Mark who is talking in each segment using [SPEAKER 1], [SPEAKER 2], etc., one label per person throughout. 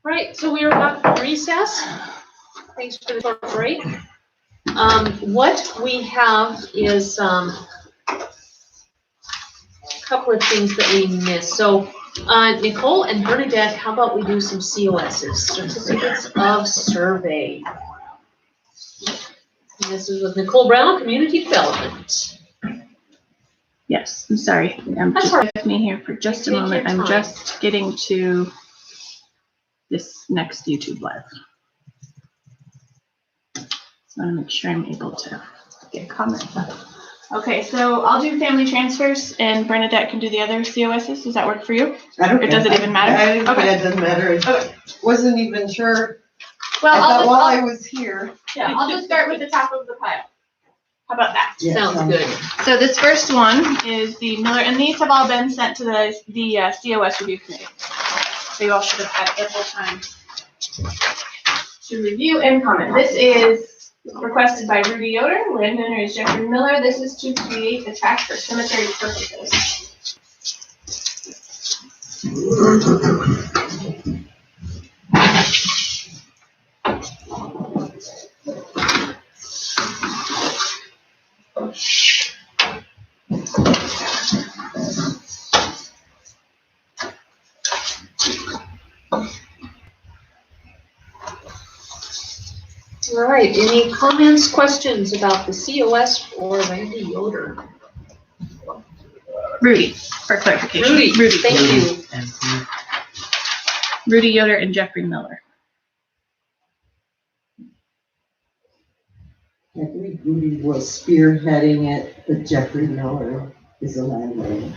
[SPEAKER 1] Right, so we are back from recess. Thanks for the short break. What we have is a couple of things that we missed. So Nicole and Bernadette, how about we do some COSs, Certificates of Survey. And this is with Nicole Brown, Community Development.
[SPEAKER 2] Yes, I'm sorry. Just with me here for just a moment. I'm just getting to this next YouTube live. So I want to make sure I'm able to get comments up. Okay, so I'll do family transfers and Bernadette can do the other COSs. Does that work for you?
[SPEAKER 3] I don't
[SPEAKER 2] Or does it even matter?
[SPEAKER 3] I
[SPEAKER 2] Okay.
[SPEAKER 3] It doesn't matter.
[SPEAKER 2] Okay.
[SPEAKER 3] Wasn't even sure.
[SPEAKER 2] Well,
[SPEAKER 3] I was here.
[SPEAKER 2] Yeah, I'll just start with the top of the pile. How about that?
[SPEAKER 1] Sounds good.
[SPEAKER 2] So this first one is the Miller, and these have all been sent to the COS review committee. So you all should have had ample time to review and comment. This is requested by Rudy Yoder, landowner is Jeffrey Miller. This is to create a tract for cemetery purposes.
[SPEAKER 1] All right, any comments, questions about the COS or Randy Yoder?
[SPEAKER 2] Rudy, for clarification.
[SPEAKER 1] Rudy, thank you.
[SPEAKER 2] Rudy Yoder and Jeffrey Miller.
[SPEAKER 3] I believe Rudy was spearheading it, but Jeffrey Miller is a landlord.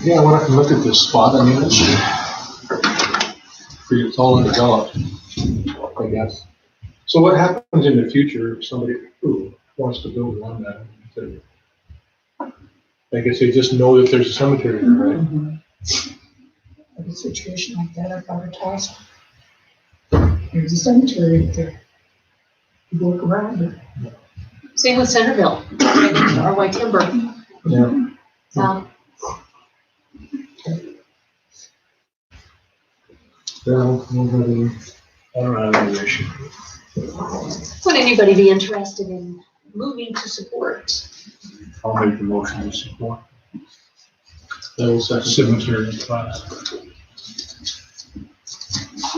[SPEAKER 4] Yeah, when I can look at this spot, I mean, it's all undeveloped, I guess. So what happens in the future if somebody who wants to build on that? I guess they just know that there's a cemetery there, right?
[SPEAKER 5] In a situation like that, I've got a task. There's a cemetery there. You work around it.
[SPEAKER 1] Same with Centerville, RY Timber.
[SPEAKER 4] Yeah. I don't have any issue.
[SPEAKER 1] Would anybody be interested in moving to support?
[SPEAKER 4] I'll make the motion to support. That was that cemetery class.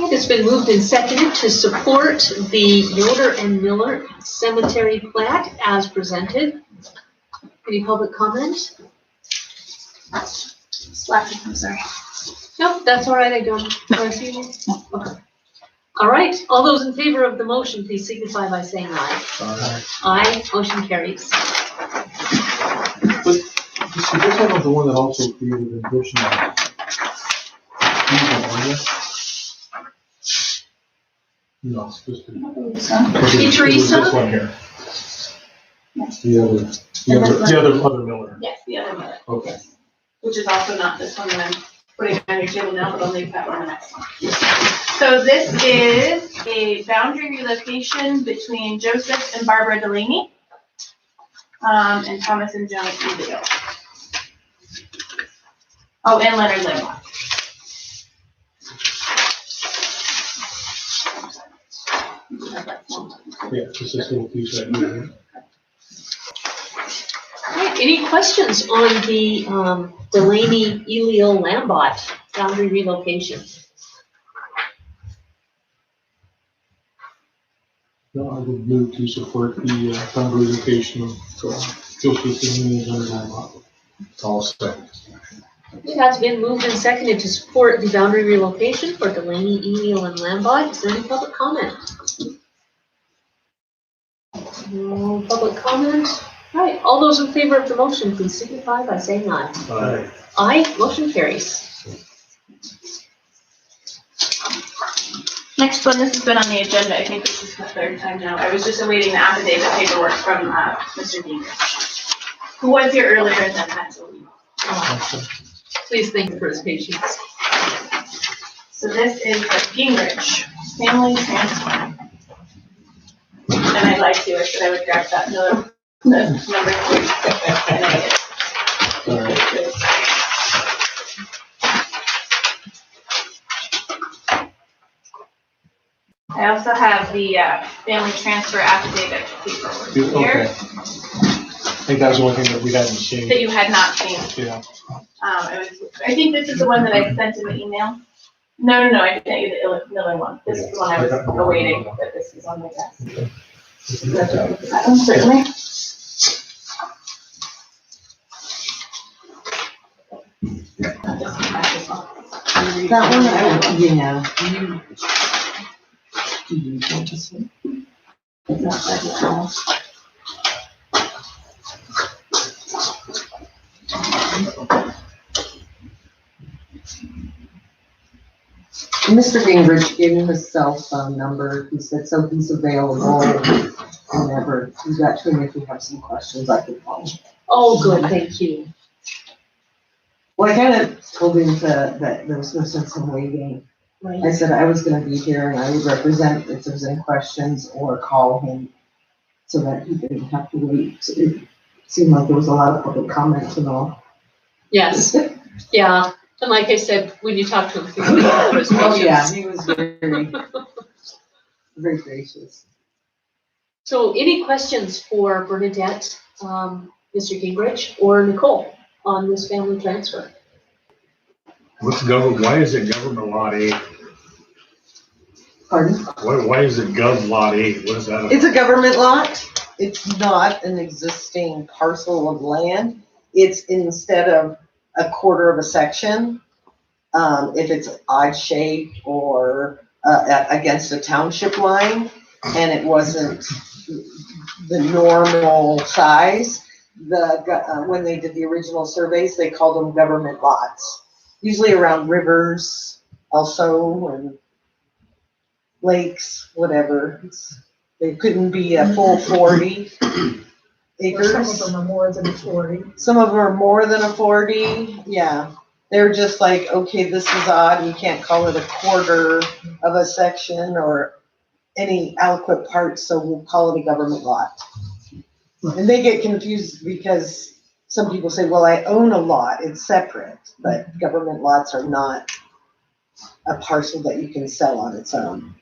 [SPEAKER 1] It's been moved and seconded to support the Yoder and Miller Cemetery plat as presented. Any public comment?
[SPEAKER 2] I'm sorry.
[SPEAKER 1] Nope, that's all right, I don't. Okay. All right, all those in favor of the motion, please signify by saying aye. Aye, motion carries.
[SPEAKER 4] But this was the one that also created an additional. No, it's just
[SPEAKER 1] Teresa?
[SPEAKER 4] this one here. The other Miller.
[SPEAKER 2] Yes, the other Miller.
[SPEAKER 4] Okay.
[SPEAKER 2] Which is also not this one that I'm putting on your table now, but I'll leave that one the next one. So this is a boundary relocation between Joseph and Barbara Delaney, and Thomas and Joan Elio. Oh, and Leonard Lamont.
[SPEAKER 4] Yeah, just this little piece right here.
[SPEAKER 1] All right, any questions on the Delaney Elio Lambot boundary relocation?
[SPEAKER 4] No, I would move to support the boundary relocation of Joseph and Leonard. All second.
[SPEAKER 1] It has been moved and seconded to support the boundary relocation for Delaney, Elio, and Lambot. Is there any public comment? No public comment. All right, all those in favor of the motion, please signify by saying aye.
[SPEAKER 4] Aye.
[SPEAKER 1] Aye, motion carries.
[SPEAKER 2] Next one, this has been on the agenda. I think this is the third time now. I was just awaiting the affidavit paperwork from Mr. Gingrich, who was here earlier and then had to leave.
[SPEAKER 1] Please thank you for his patience.
[SPEAKER 2] So this is the Gingrich family transfer. And I lied to you, I said I would grab that number 3. And I did.
[SPEAKER 4] All right.
[SPEAKER 2] I also have the family transfer affidavit paperwork
[SPEAKER 4] Okay.
[SPEAKER 2] here
[SPEAKER 4] I think that was the one thing that we hadn't seen.
[SPEAKER 2] that you had not seen.
[SPEAKER 4] Yeah.
[SPEAKER 2] I think this is the one that I sent in the email. No, I sent you the Miller one. This is the one I was awaiting, but this is on my desk. Certainly.
[SPEAKER 3] That one, yeah. Do you want this one?
[SPEAKER 2] It's not like it's all-
[SPEAKER 3] Mr. Gingrich gave me his cell phone number. He said, so he's available whenever. You got to him if you have some questions, I could call him.
[SPEAKER 1] Oh, good, thank you.
[SPEAKER 3] Well, I kind of told him that there was no sense in waiting. I
[SPEAKER 1] Right.
[SPEAKER 3] said I was gonna be here and I would represent if there's any questions or call him so that he didn't have to wait. It seemed like there was a lot of public comments and all.
[SPEAKER 1] Yes, yeah. And like I said, when you talk to him, he was
[SPEAKER 3] Oh,
[SPEAKER 1] gracious.
[SPEAKER 3] yeah, he was very, very gracious.
[SPEAKER 1] So any questions for Bernadette, Mr. Gingrich, or Nicole on this family transfer?
[SPEAKER 6] Why is it government lot 8?
[SPEAKER 3] Pardon?
[SPEAKER 6] Why is it gov lot 8? What is that about?
[SPEAKER 7] It's a government lot. It's not an existing parcel of land. It's instead of a quarter of a section, if it's odd shaped or against a township line, and it wasn't the normal size, when they did the original surveys, they called them government lots. Usually around rivers also, and lakes, whatever. They couldn't be a full 40 acres.
[SPEAKER 5] Some of them are more than 40.
[SPEAKER 7] Some of them are more than a 40, yeah. They're just like, okay, this is odd, we can't call it a quarter of a section or any adequate part, so we'll call it a government lot. And they get confused because some people say, well, I own a lot, it's separate, but government lots are not a parcel that you can sell on its own.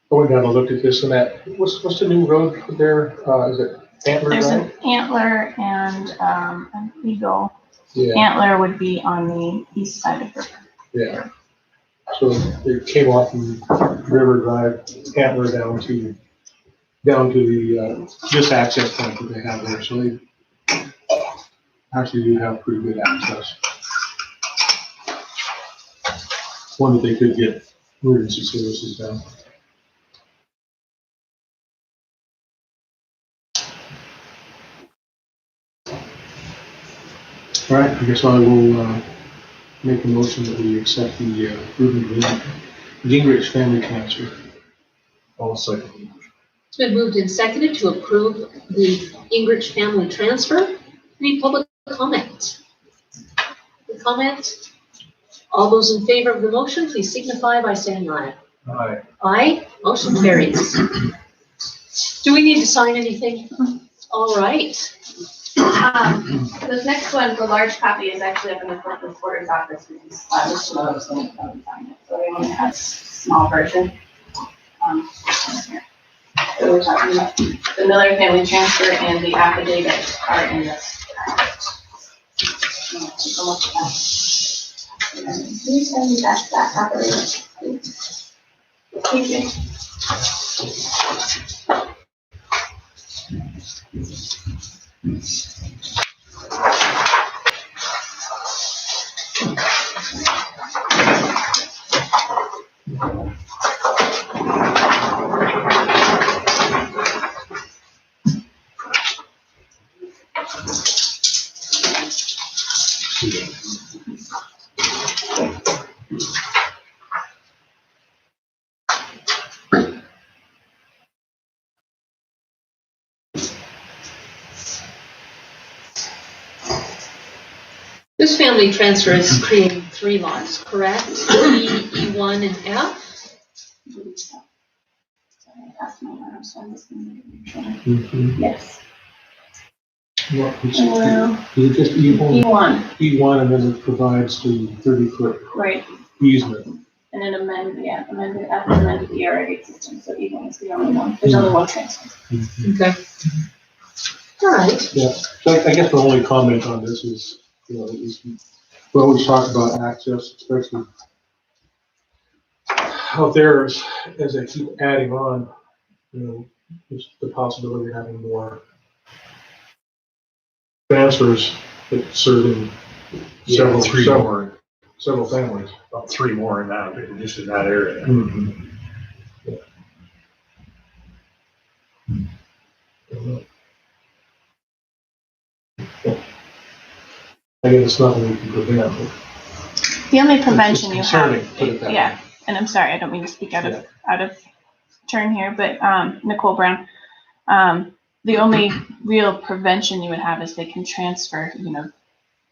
[SPEAKER 4] Oh, we gotta look at this and that. What's the new road there? Is it Antler
[SPEAKER 2] There's
[SPEAKER 4] Drive?
[SPEAKER 2] an Antler and an Eagle.
[SPEAKER 4] Yeah,
[SPEAKER 2] Antler would be on the east side of the river.
[SPEAKER 4] yeah. So it came off from River Drive, Antler down to the, this access point that they have there. So they actually do have pretty good access. One that they could get emergency services down. All right, I guess I will make a motion that we accept the Ruben Gingrich family transfer.
[SPEAKER 6] I'll second the motion.
[SPEAKER 1] It's been moved and seconded to approve the Gingrich family transfer. Any public comment? Any comment? All those in favor of the motion, please signify by saying aye.
[SPEAKER 6] Aye.
[SPEAKER 1] Aye, motion carries. Do we need to sign anything? All right.
[SPEAKER 2] This next one, the large copy, is actually up in the court reporter's office. We just this one was going to come find it, so we only have a small version. Here. So we're talking about the Miller family transfer and the affidavit are in this. Take a look at that. Can you send me that affidavit, please? Thank you.
[SPEAKER 1] This family transfer is creating 3 lots, correct? E1, 1 and F.
[SPEAKER 2] Yes.
[SPEAKER 4] What, is
[SPEAKER 2] Well,
[SPEAKER 4] it just E1?
[SPEAKER 2] E1,
[SPEAKER 4] E1 and then it provides the 30-foot
[SPEAKER 2] right,
[SPEAKER 4] easement.
[SPEAKER 2] and then amended after amended the already existing, so E1 is the only one, there's only one transfer.
[SPEAKER 1] Okay. All right.
[SPEAKER 4] Yeah, so I guess my only comment on this is, you know, we always talk about access, especially out there as they keep adding on, you know, there's the possibility of having more transfers that serving
[SPEAKER 6] Yeah,
[SPEAKER 4] several families.
[SPEAKER 6] about 3 more in that, just in that area.
[SPEAKER 4] I guess it's nothing we can prevent.
[SPEAKER 2] The only prevention you
[SPEAKER 4] concerning,
[SPEAKER 2] have,
[SPEAKER 4] put it that way.
[SPEAKER 2] yeah, and I'm sorry, I don't mean to speak out of turn here, but, Nicole Brown, the only real prevention you would have is they can transfer, you know,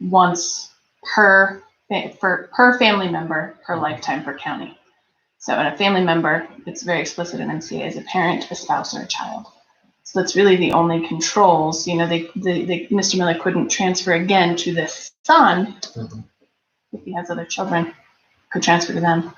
[SPEAKER 2] once per family member per lifetime per county. So in a family member, it's very explicit in MCA as a parent, a spouse, or a child. So that's really the only controls, you know, Mr. Miller couldn't transfer again to the son if he has other children, could transfer to them.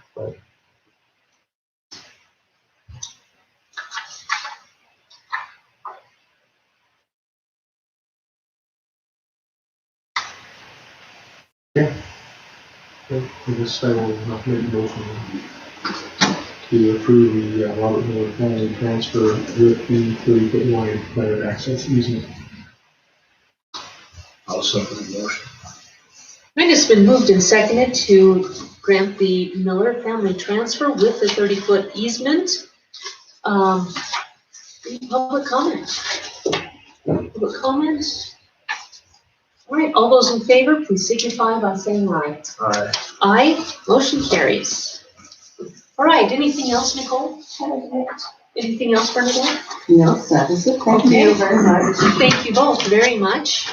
[SPEAKER 4] I guess I will not make a motion to approve the Robert Miller family transfer with the 30-foot wide private access easement.
[SPEAKER 6] I'll second the motion.
[SPEAKER 1] Right, it's been moved and seconded to grant the Miller family transfer with the 30-foot easement. Any public comment? Public comment? All right, all those in favor, please signify by saying aye.
[SPEAKER 6] Aye.
[SPEAKER 1] Aye, motion carries. All right, anything else, Nicole? Anything else, Bernadette?
[SPEAKER 3] No, that is it. Thank you very much.
[SPEAKER 1] Thank you both very much.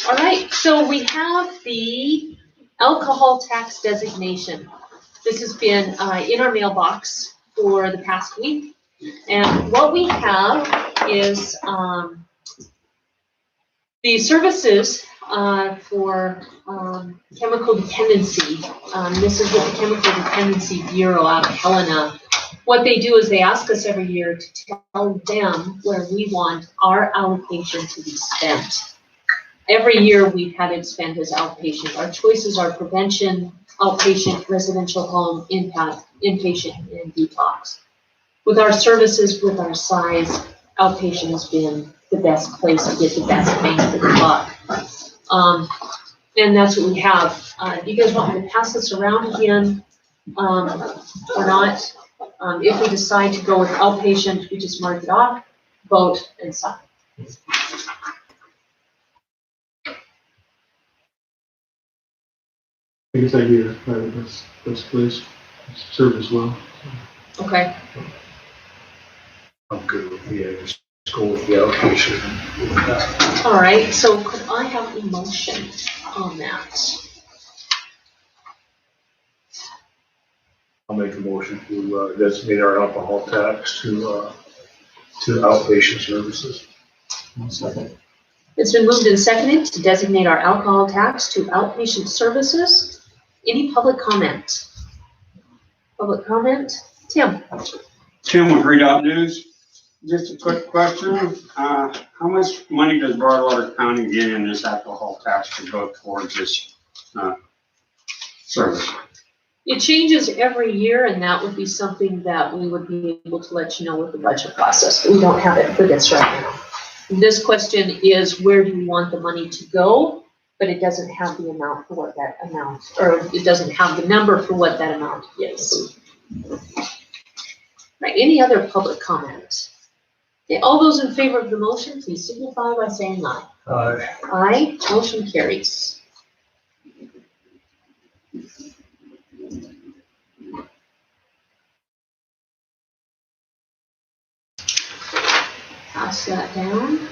[SPEAKER 1] All right, so we have the alcohol tax designation. This has been in our mailbox for the past week. And what we have is the services for chemical dependency. This is with the Chemical Dependency Bureau out of Helena. What they do is they ask us every year to tell them where we want our allocation to be spent. Every year we've had it spent as outpatient. Our choices are prevention, outpatient, residential home, impact, inpatient, and detox. With our services, with our size, outpatient has been the best place to get the best bang for the buck. And that's what we have. Do you guys want me to pass this around again or not? If we decide to go with outpatient, we just mark it off, vote, and sign.
[SPEAKER 4] I guess I hear that's place served as well.
[SPEAKER 1] Okay.
[SPEAKER 6] I'm good with just go with the allocation.
[SPEAKER 1] All right, so could I have a motion on that?
[SPEAKER 6] I'll make a motion to designate our alcohol tax to outpatient services.
[SPEAKER 4] One second.
[SPEAKER 1] It's been moved and seconded to designate our alcohol tax to outpatient services. Any public comment? Public comment? Tim?
[SPEAKER 8] Tim with Redot News. Just a quick question. How much money does Broadwater County get in this alcohol tax to go towards this service?
[SPEAKER 1] It changes every year, and that would be something that we would be able to let you know with the budget process. We don't have it for this right now. This question is, where do you want the money to go? But it doesn't have the amount for what that amount, or it doesn't have the number for what that amount is. Right, any other public comment? Okay, all those in favor of the motion, please signify by saying aye.
[SPEAKER 6] Aye.
[SPEAKER 1] Aye, motion carries. Pass that down.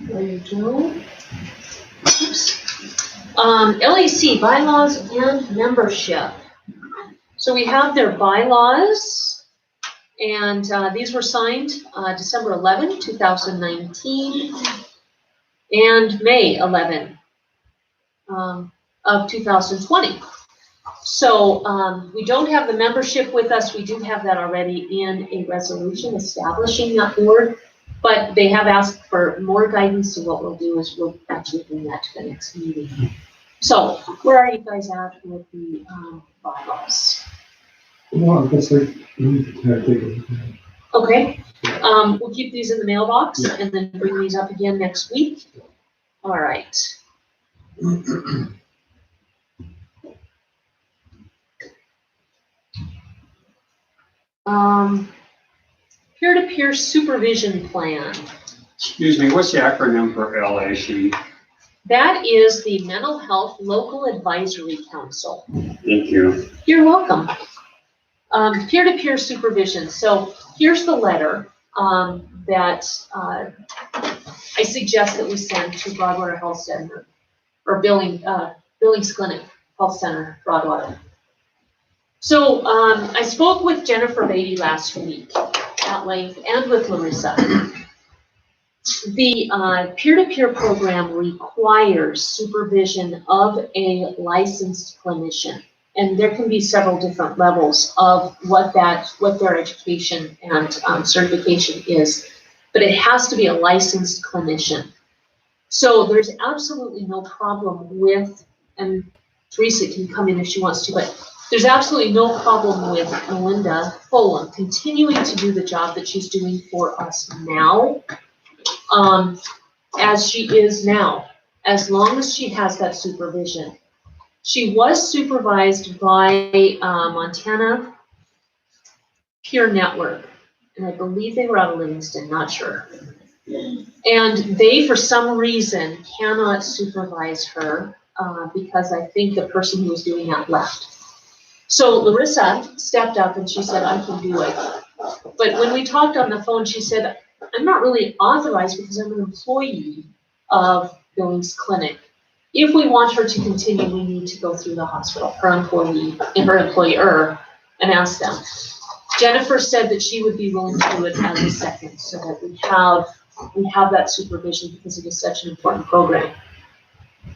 [SPEAKER 1] There you go. Oops. LAC bylaws and membership. So we have their bylaws, and these were signed December 11, 2019, and May 11 of 2020. So we don't have the membership with us. We do have that already in a resolution establishing that board, but they have asked for more guidance. So what we'll do is we'll actually bring that to the next meeting. So where are you guys at with the bylaws?
[SPEAKER 4] Well, I guess we need to kind of take a look at it.
[SPEAKER 1] Okay, we'll keep these in the mailbox and then bring these up again next week. All right. Peer-to-peer supervision plan.
[SPEAKER 8] Excuse me, what's the acronym for LAC?
[SPEAKER 1] That is the Mental Health Local Advisory Council.
[SPEAKER 8] Thank you.
[SPEAKER 1] You're welcome. Peer-to-peer supervision. So here's the letter that I suggest that we send to Broadwater Health Center, or Billings Clinic Health Center, Broadwater. So I spoke with Jennifer Beatty last week at length, and with Larissa. The peer-to-peer program requires supervision of a licensed clinician, and there can be several different levels of what their education and certification is, but it has to be a licensed clinician. So there's absolutely no problem with, and Teresa can come in if she wants to, but there's absolutely no problem with Melinda Fulham continuing to do the job that she's doing for us now, as she is now, as long as she has that supervision. She was supervised by Montana Peer Network, and I believe they were out of Livingston, not sure. And they, for some reason, cannot supervise her because I think the person who was doing that left. So Larissa stepped up and she said, I can do it. But when we talked on the phone, she said, I'm not really authorized because I'm an employee of Billings Clinic. If we want her to continue, we need to go through the hospital, her employee and her employer, and ask them. Jennifer said that she would be willing to do it as a second, so that we have that supervision because it is such an important program.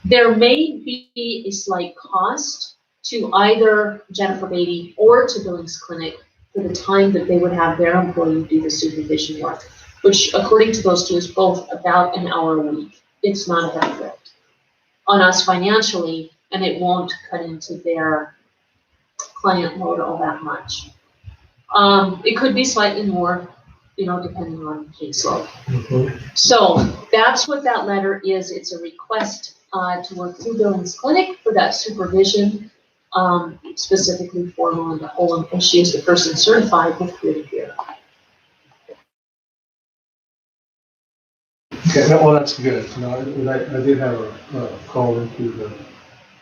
[SPEAKER 1] There may be a slight cost to either Jennifer Beatty or to Billings Clinic for the time that they would have their employee do the supervision work, which according to those two is both about an hour a week. It's not a benefit on us financially, and it won't cut into their client load all that much. It could be slightly more, depending on caseload. So that's what that letter is. It's a request to work through Billings Clinic for that supervision, specifically for Melinda Fulham, and she is the person certified with peer-to-peer.
[SPEAKER 4] Okay, well, that's good. I did have a call into the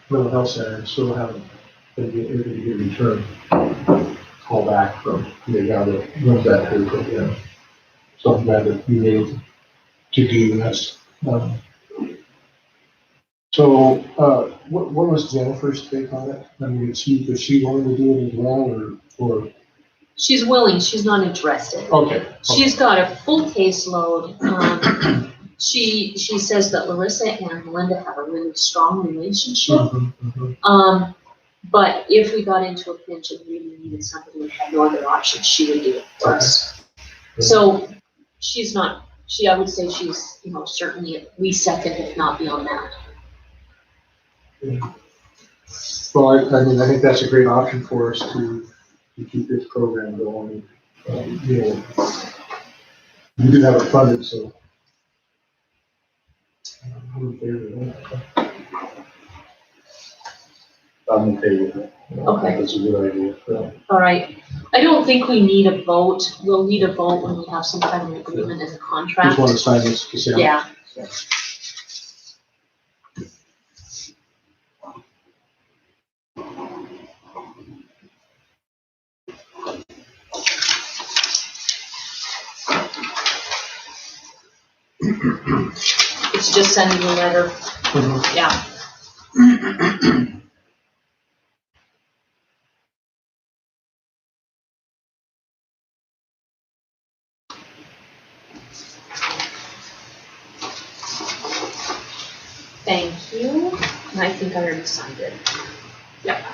[SPEAKER 4] mental health center, and still haven't been able to get a return call back from the guy that runs that group. But so I'm glad that you able to do this. So what was Jennifer's take on it? I mean, is she willing to do it as well, or?
[SPEAKER 1] She's willing. She's not interested.
[SPEAKER 4] Okay.
[SPEAKER 1] She's got a full caseload. She says that Larissa and Melinda have a really strong relationship. But if we got into a pinch and really needed somebody who had no other option, she would do it for us. So she's not. I would say she's certainly at least second, if not beyond that.
[SPEAKER 4] Well, I think that's a great option for us to keep this program going. We do have it funded, so I'm in favor of that.
[SPEAKER 6] I'm in favor of it.
[SPEAKER 1] Okay.
[SPEAKER 6] That's a good idea. Yeah.
[SPEAKER 1] All right. I don't think we need a vote. We'll need a vote when we have some kind of agreement in the
[SPEAKER 4] Just
[SPEAKER 1] contract.
[SPEAKER 4] want to sign this consent.
[SPEAKER 1] Yeah. It's just sending a letter.
[SPEAKER 4] Mhm.
[SPEAKER 1] Yeah. Thank you. And I think I already signed it. Yep.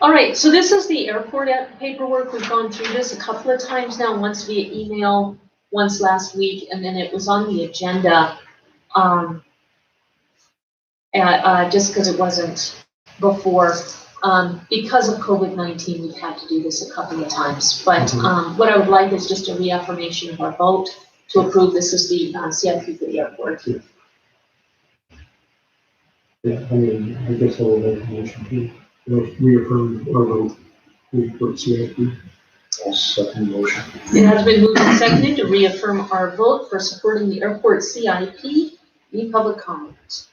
[SPEAKER 1] All right, so this is the airport paperwork. We've gone through this a couple of times now, once via email, once last week, and then it was on the agenda. Just because it wasn't before. Because of COVID-19, we've had to do this a couple of times. But what I would like is just a reaffirmation of our vote to approve this as the CIP for the airport.
[SPEAKER 4] Yeah, I mean, I guess I will make a motion to reaffirm our vote for CIP.
[SPEAKER 6] I'll second the motion.
[SPEAKER 1] It has been moved and seconded to reaffirm our vote for supporting the airport CIP. Any public comment?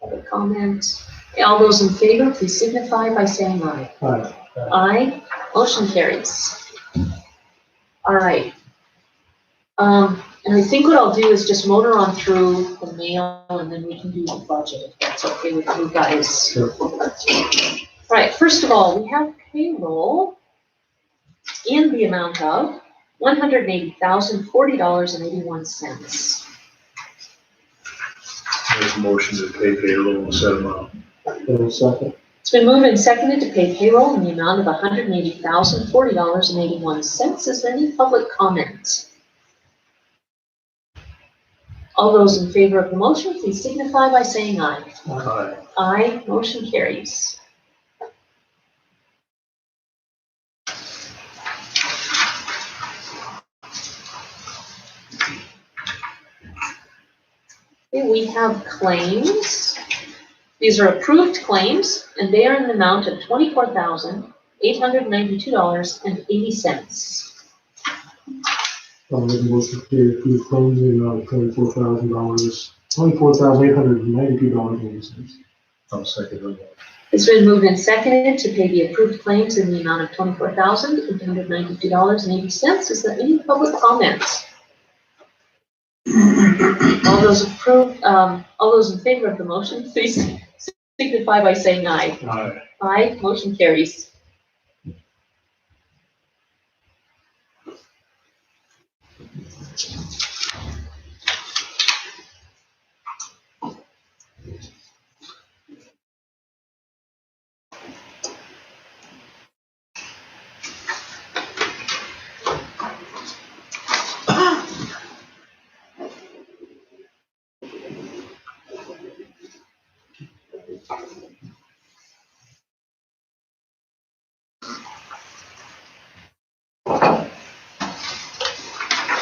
[SPEAKER 1] Public comment. All those in favor, please signify by saying aye.
[SPEAKER 4] Aye.
[SPEAKER 1] Aye. Motion carries. All right. And I think what I'll do is just motor on through the mail and then we can do the budget if that's okay with you guys.
[SPEAKER 4] Sure.
[SPEAKER 1] All right, first of all, we have payroll in the amount of $180,040.81.
[SPEAKER 6] Make a motion to pay payroll in the set amount.
[SPEAKER 4] Second.
[SPEAKER 1] It's been moved and seconded to pay payroll in the amount of $180,040.81. Is there any public comment? All those in favor of the motion, please signify by saying aye.
[SPEAKER 6] Aye.
[SPEAKER 1] Aye, motion carries. Okay, we have claims. These are approved claims, and they are in the amount of $24,892.80.
[SPEAKER 4] I'll make a motion to pay approved claims in the amount of $24,892.80.
[SPEAKER 6] I'll second that.
[SPEAKER 1] It's been moved and seconded to pay the approved claims in the amount of $24,892.80. Is there any public comments? All those in favor of the motion, please signify by saying aye.
[SPEAKER 6] Aye.
[SPEAKER 1] Aye, motion carries.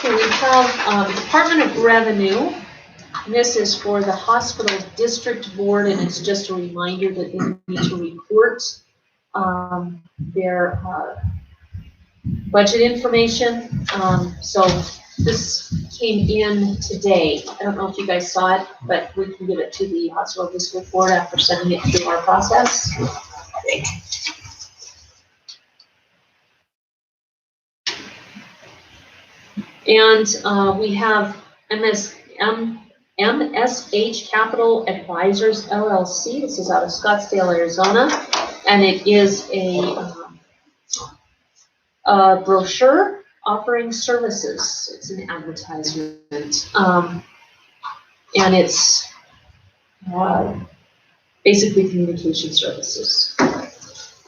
[SPEAKER 1] Okay, we have Department of Revenue. And this is for the hospital district board, and it's just a reminder that they need to report their budget information. So this came in today. I don't know if you guys saw it, but we can give it to the hospital district board after sending it through our process. Okay. And we have MSH Capital Advisors LLC. This is out of Scottsdale, Arizona, and it is a brochure offering services. It's an advertisement, and it's basically communication services.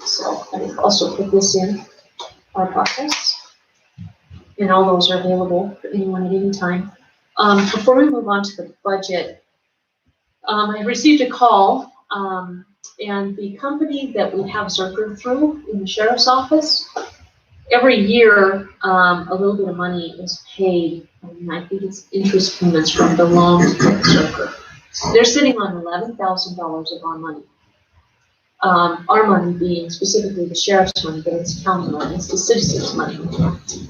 [SPEAKER 1] So I will also put this in our process. And all those are available for anyone at any time. Before we move on to the budget, I received a call, and the company that we have Zerker through in the sheriff's office every year, a little bit of money is paid, and I think it's interest payments from the loan to Zerker. They're sitting on $11,000 of our money. Our money being specifically the sheriff's money, but it's county money, it's the citizens' money.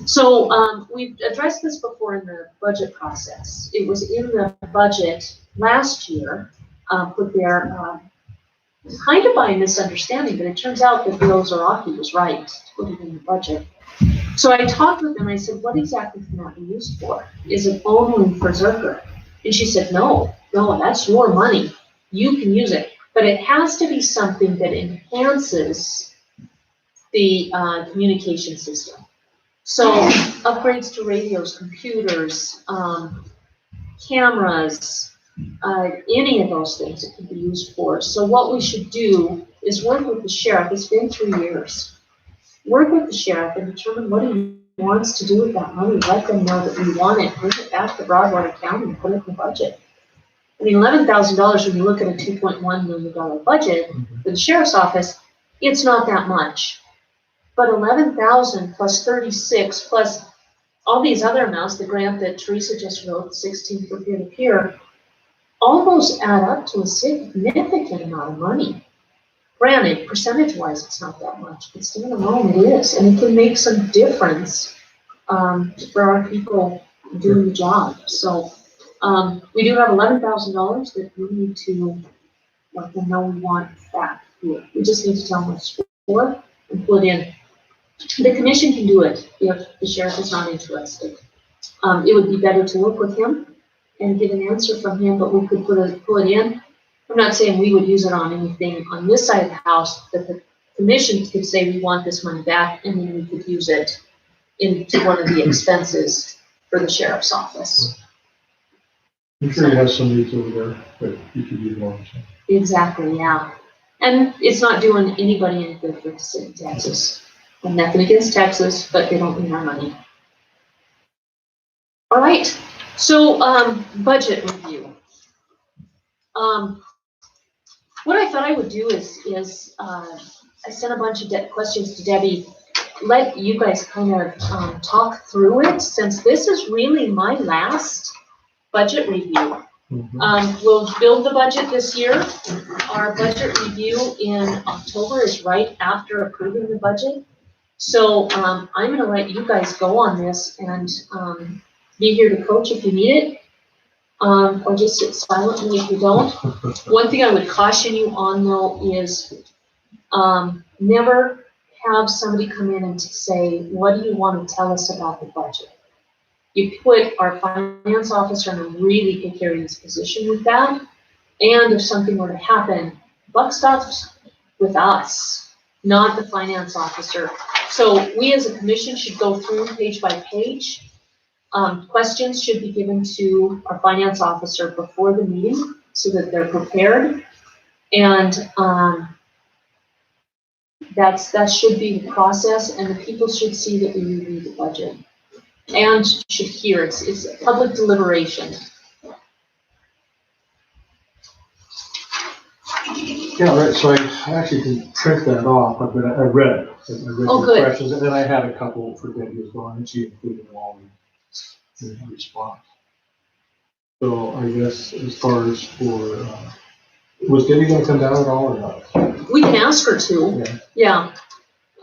[SPEAKER 1] So, we've addressed this before in the budget process. It was in the budget last year, put there, kind of by misunderstanding, but it turns out that Bill Zaraki was right to put it in the budget. So I talked with them, I said, what exactly can that be used for? Is it only for Zerker? And she said, no, that's your money. You can use it, but it has to be something that enhances the communication system. So upgrades to radios, computers, cameras, any of those things it can be used for. So what we should do is work with the sheriff. It's been 3 years. Work with the sheriff and determine what he wants to do with that money. Let them know that we want it. Bring it back to Broadwater County and put it in the budget. I mean, $11,000 when you look at a $2.1 million budget for the sheriff's office, it's not that much. But 11,000 plus 36 plus all these other amounts, the grant that Teresa just wrote, 16 for peer-to-peer, all those add up to a significant amount of money. Granted, percentage-wise, it's not that much, but standalone it is, and it can make some difference for our people doing the job. So we do have $11,000 that we need to let them know we want that here. We just need to tell them what's for and put in. The commission can do it if the sheriff is not interested. It would be better to work with him and get an answer from him, but we could pull it in. I'm not saying we would use it on anything on this side of the house, but the commission could say we want this money back, and then we could use it into one of the expenses for the sheriff's office.
[SPEAKER 4] I'm sure you have some needs over there, but you could use more.
[SPEAKER 1] Exactly, yeah. And it's not doing anybody any good for the city of Texas. I'm nothing against Texas, but they don't need our money. All right, so budget review. What I thought I would do is I sent a bunch of questions to Debbie, let you guys kind of talk through it, since this is really my last budget review. We'll build the budget this year. Our budget review in October is right after approving the budget. So I'm gonna let you guys go on this and be here to coach if you need it. Or just sit silently if you don't. One thing I would caution you on though is never have somebody come in and say, what do you want to tell us about the budget? You put our finance officer in a really precarious position with that. And if something were to happen, buck stops with us, not the finance officer. So we as a commission should go through page by page. Questions should be given to our finance officer before the meeting so that they're prepared. And that should be the process, and the people should see that we review the budget and should hear it. It's a public deliberation.
[SPEAKER 4] Yeah, right, so I actually can print that off, but I read it. I read
[SPEAKER 1] Oh,
[SPEAKER 4] the
[SPEAKER 1] good.
[SPEAKER 4] questions, and then I had a couple for Debbie as well, and she included them all in the response. So I guess as far as for, was Debbie gonna come down at all or not?
[SPEAKER 1] We can ask her to.
[SPEAKER 4] Yeah.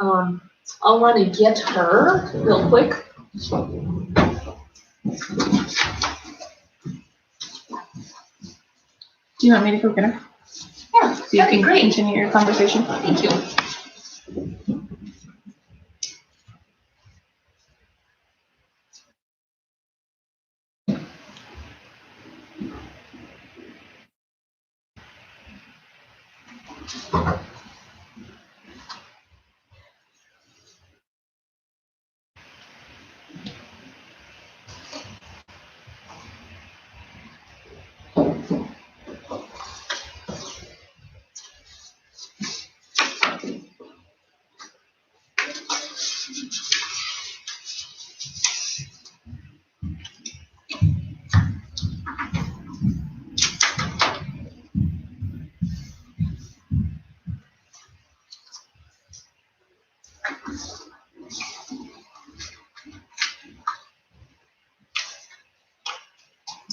[SPEAKER 1] Yeah. I'll run and get her real quick.
[SPEAKER 2] Do you want me to go get her?
[SPEAKER 1] Yeah,
[SPEAKER 2] So you
[SPEAKER 1] that'd be
[SPEAKER 2] can
[SPEAKER 1] great.
[SPEAKER 2] continue your conversation?
[SPEAKER 1] Thank you.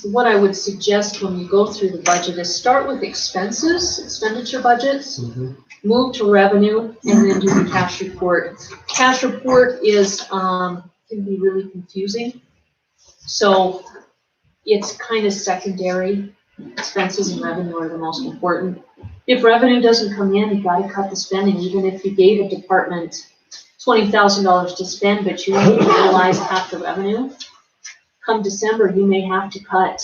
[SPEAKER 1] what I would suggest when you go through the budget is start with expenditure budgets, move to revenue, and then do the cash report. Cash report is, can be really confusing. So it's kind of secondary. Expenses and revenue are the most important. If revenue doesn't come in, you gotta cut the spending, even if you gave a department $20,000 to spend, but you only realized half the revenue. Come December, you may have to cut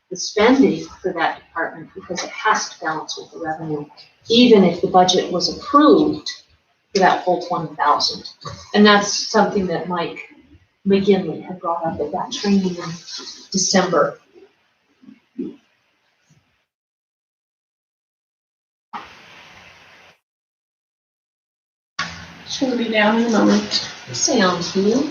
[SPEAKER 1] the spending for that department because it has to balance with the revenue, even if the budget was approved for that full 20,000. And that's something that Mike McGinley had brought up at that training in December.
[SPEAKER 2] She'll be down in a moment.
[SPEAKER 1] Sounds good.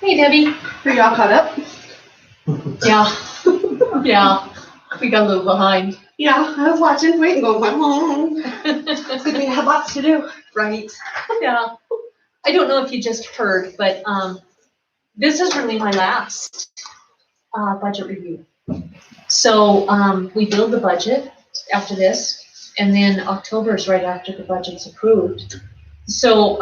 [SPEAKER 1] Hey, Debbie.
[SPEAKER 2] Are y'all caught up?
[SPEAKER 1] Yeah. Yeah. We got a little behind.
[SPEAKER 2] Yeah, I was watching, waiting, going, It's good we have lots to do.
[SPEAKER 1] Right. Yeah. I don't know if you just heard, but this is really my last budget review. So we build the budget after this, and then October is right after the budget's approved. So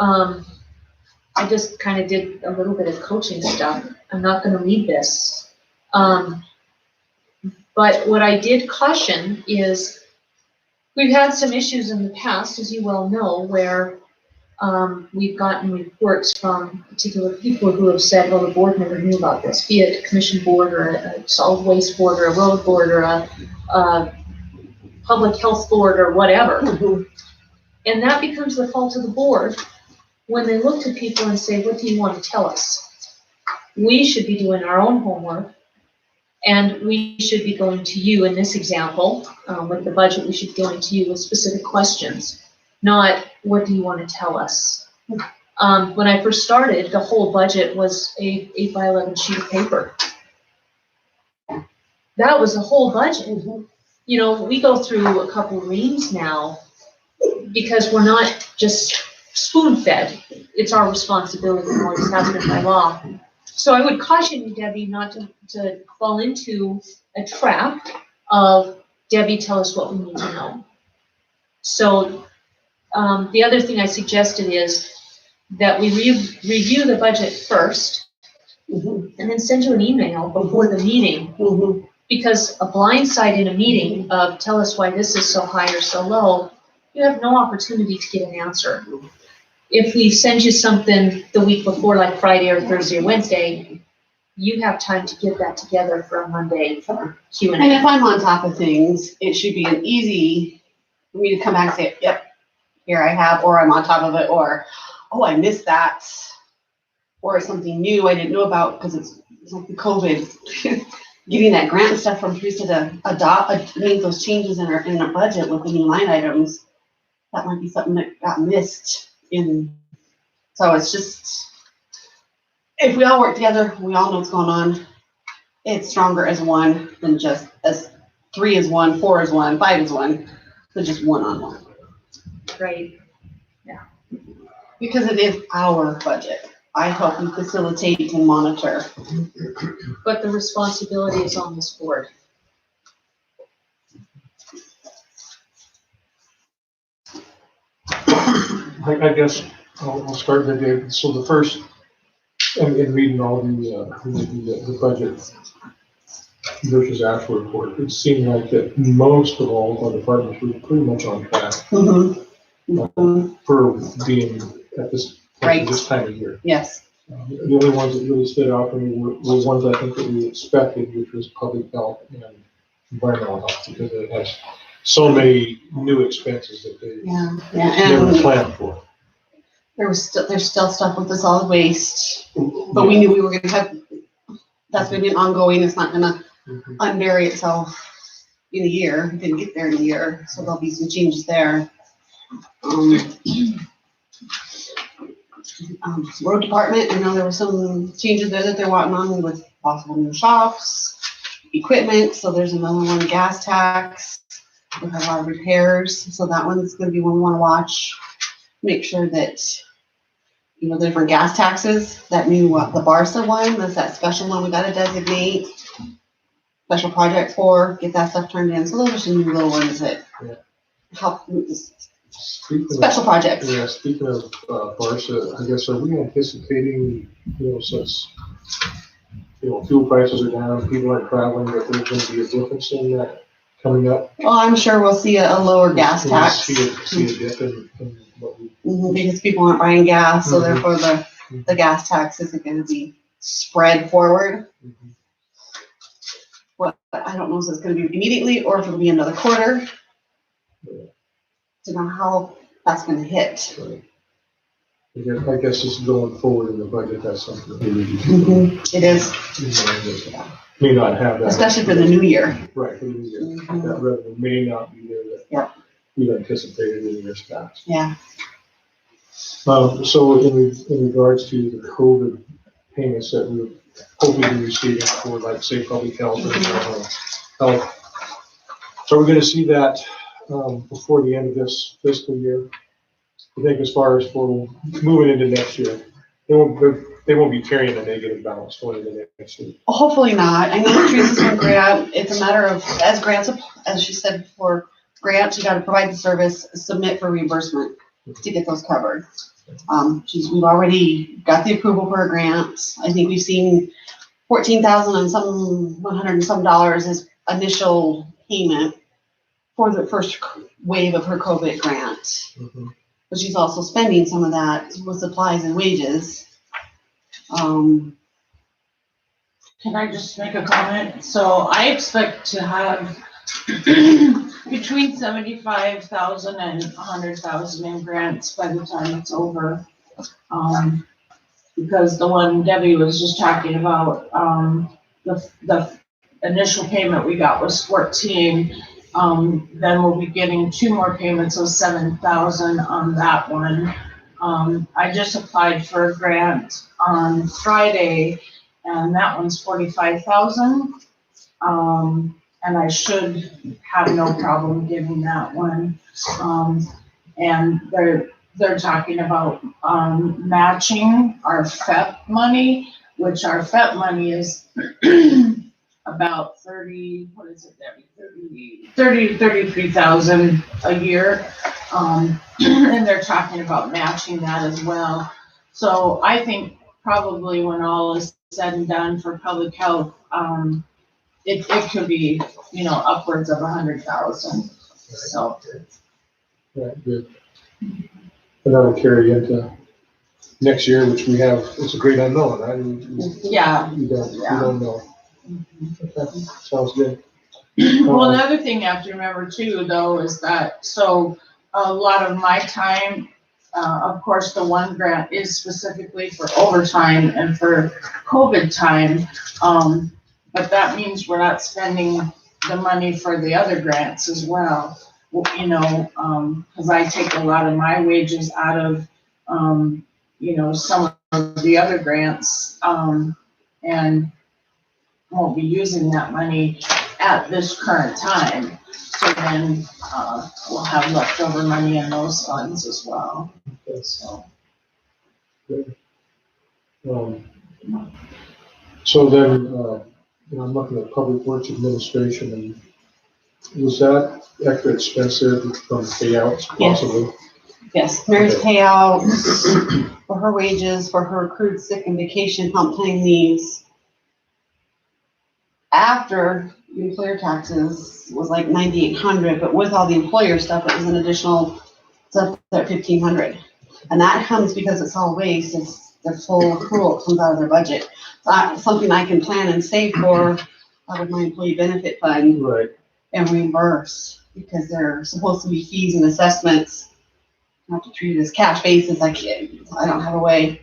[SPEAKER 1] I just kind of did a little bit of coaching stuff. I'm not going to lead this. But what I did caution is we've had some issues in the past, as you well know, where we've gotten reports from particular people who have said, well, the board never knew about this, be it a commission board or a solid waste board or a road board or a public health board or whatever. And that becomes the fault of the board when they look to people and say, what do you want to tell us? We should be doing our own homework, and we should be going to you in this example, with the budget, we should be going to you with specific questions, not what do you want to tell us? When I first started, the whole budget was a 8x11 sheet of paper. That was the whole budget. You know, we go through a couple reams now because we're not just spoon-fed. It's our responsibility, and always has been by law. So I would caution you, Debbie, not to fall into a trap of, Debbie, tell us what we need to know. So the other thing I suggested is that we review the budget first, and then send you an email before the meeting. Because a blind side in a meeting of tell us why this is so high or so low, you have no opportunity to get an answer. If we send you something the week before, like Friday or Thursday or Wednesday, you have time to get that together for a Monday Q&A.
[SPEAKER 9] And if I'm on top of things, it should be an easy for me to come back and say, yep, here I have, or I'm on top of it, or, oh, I missed that, or something new I didn't know about because it's like the COVID. getting that grant and stuff from Teresa to make those changes in our budget with the new line items, that might be something that got missed in. So it's just, if we all work together, we all know what's going on. It's stronger as one than just as 3 is 1, 4 is 1, 5 is 1, than just one-on-one.
[SPEAKER 1] Right.
[SPEAKER 9] Because it is our budget. I help you facilitate and monitor.
[SPEAKER 1] But the responsibility is on this board.
[SPEAKER 4] I guess I'll start the day. So the first, in reading all the budget versus actual report, it seemed like that most of all of our departments were pretty much on track for being at this
[SPEAKER 9] Right.
[SPEAKER 4] this time of year.
[SPEAKER 9] Yes.
[SPEAKER 4] The only ones that really stood out for me were ones I think that we expected, which was public health and environmental health, because it has so many new expenses that they
[SPEAKER 9] Yeah.
[SPEAKER 4] never
[SPEAKER 9] And
[SPEAKER 4] planned for.
[SPEAKER 9] there's still stuff with the solid waste, but we knew we were gonna have, that's gonna be an ongoing, it's not gonna unbury itself in a year. It didn't get there in a year, so there'll be some changes there. Road department, I know there were some changes there that they're wanting on with possible new shops, equipment, so there's another one, gas tax. We have a lot of repairs, so that one's gonna be one we wanna watch. Make sure that, the different gas taxes, that new, the Barca one, that's that special one we gotta designate. Special project for, get that stuff turned in, so those are some new little ones that
[SPEAKER 4] Yeah.
[SPEAKER 9] help with this
[SPEAKER 4] Speaking
[SPEAKER 9] special projects.
[SPEAKER 4] Yeah, speaking of Barca, I guess, are we anticipating, since, fuel prices are down, people aren't traveling, that there's gonna be a difference in that coming up?
[SPEAKER 9] Well, I'm sure we'll see a lower gas
[SPEAKER 4] Will we
[SPEAKER 9] tax.
[SPEAKER 4] See a dip in what we.
[SPEAKER 9] Because people aren't buying gas, so
[SPEAKER 4] Mhm.
[SPEAKER 9] therefore the gas tax isn't gonna be spread forward. But I don't know if it's gonna be immediately or if it'll be another quarter. To know how that's gonna hit.
[SPEAKER 4] I guess just going forward in the budget, that's something that we need
[SPEAKER 9] It is,
[SPEAKER 4] to may not have that.
[SPEAKER 9] especially for the new year.
[SPEAKER 4] Right, for the new year.
[SPEAKER 9] Mhm.
[SPEAKER 4] That revenue may not be there that
[SPEAKER 9] Yep.
[SPEAKER 4] we anticipated in years past.
[SPEAKER 9] Yeah.
[SPEAKER 4] So in regards to the COVID payments that we're hoping to be receiving for, like, say, public health or health, so we're gonna see that before the end of this fiscal year. I think as far as for moving into next year, they won't be carrying a negative balance going into next year.
[SPEAKER 9] Hopefully not. I know that Teresa's from grant. It's a matter of, as she said, for grants, you gotta provide the service, submit for reimbursement to get those covered. We've already got the approval for a grant. I think we've seen 14,000 and some, 100 and some dollars as initial payment for the first wave of her COVID grant. But she's also spending some of that with supplies and wages.
[SPEAKER 10] Can I just make a comment? So I expect to have between 75,000 and 100,000 in grants by the time it's over. Because the one Debbie was just talking about, the initial payment we got was 14. Then we'll be getting 2 more payments of 7,000 on that one. I just applied for a grant on Friday, and that one's 45,000. And I should have no problem getting that one. And they're talking about matching our FEP money, which our FEP money is about 33,000 a year. And they're talking about matching that as well. So I think probably when all is said and done for public health, it could be, upwards of 100,000. So.
[SPEAKER 4] Right, good. And that'll carry into next year, which we have, it's a great unknown, right?
[SPEAKER 10] Yeah.
[SPEAKER 4] We don't know. Okay, sounds good.
[SPEAKER 10] Well, another thing you have to remember too, though, is that, so a lot of my time, of course, the one grant is specifically for overtime and for COVID time. but that means we're not spending the money for the other grants as well. You know, cause I take a lot of my wages out of, you know, some of the other grants, and won't be using that money at this current time. So then, we'll have leftover money in those funds as well, so.
[SPEAKER 4] So then, you know, I'm looking at Public Works Administration, and was that extra expensive from payouts possibly?
[SPEAKER 9] Yes, Mary's payouts for her wages, for her accrued sick and vacation comp time leaves. After the employer taxes was like 9,800, but with all the employer stuff, it was an additional, it's up at 1,500. And that comes because it's all waste, it's the full accrual comes out of their budget. Something I can plan and save for out of my employee benefit fund
[SPEAKER 4] Right.
[SPEAKER 9] and reimburse, because they're supposed to be fees and assessments. Not to treat it as cash basis, I don't have a way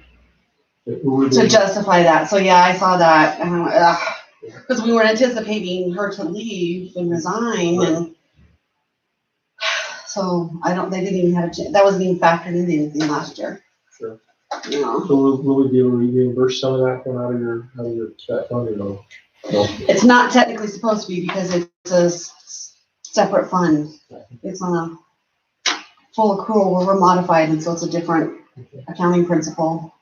[SPEAKER 9] to justify that. So yeah, I saw that and I went, ugh. Because we were anticipating her to leave and resign, and so they didn't even have a chance, that wasn't even factored into anything last year.
[SPEAKER 4] Sure.
[SPEAKER 9] You know,
[SPEAKER 4] So will we be able to reimburse some of that one out of your that fund, or no? No.
[SPEAKER 9] it's not technically supposed to be because it's a separate fund. It's on a full accrual where we're modified, and so it's a different accounting principle.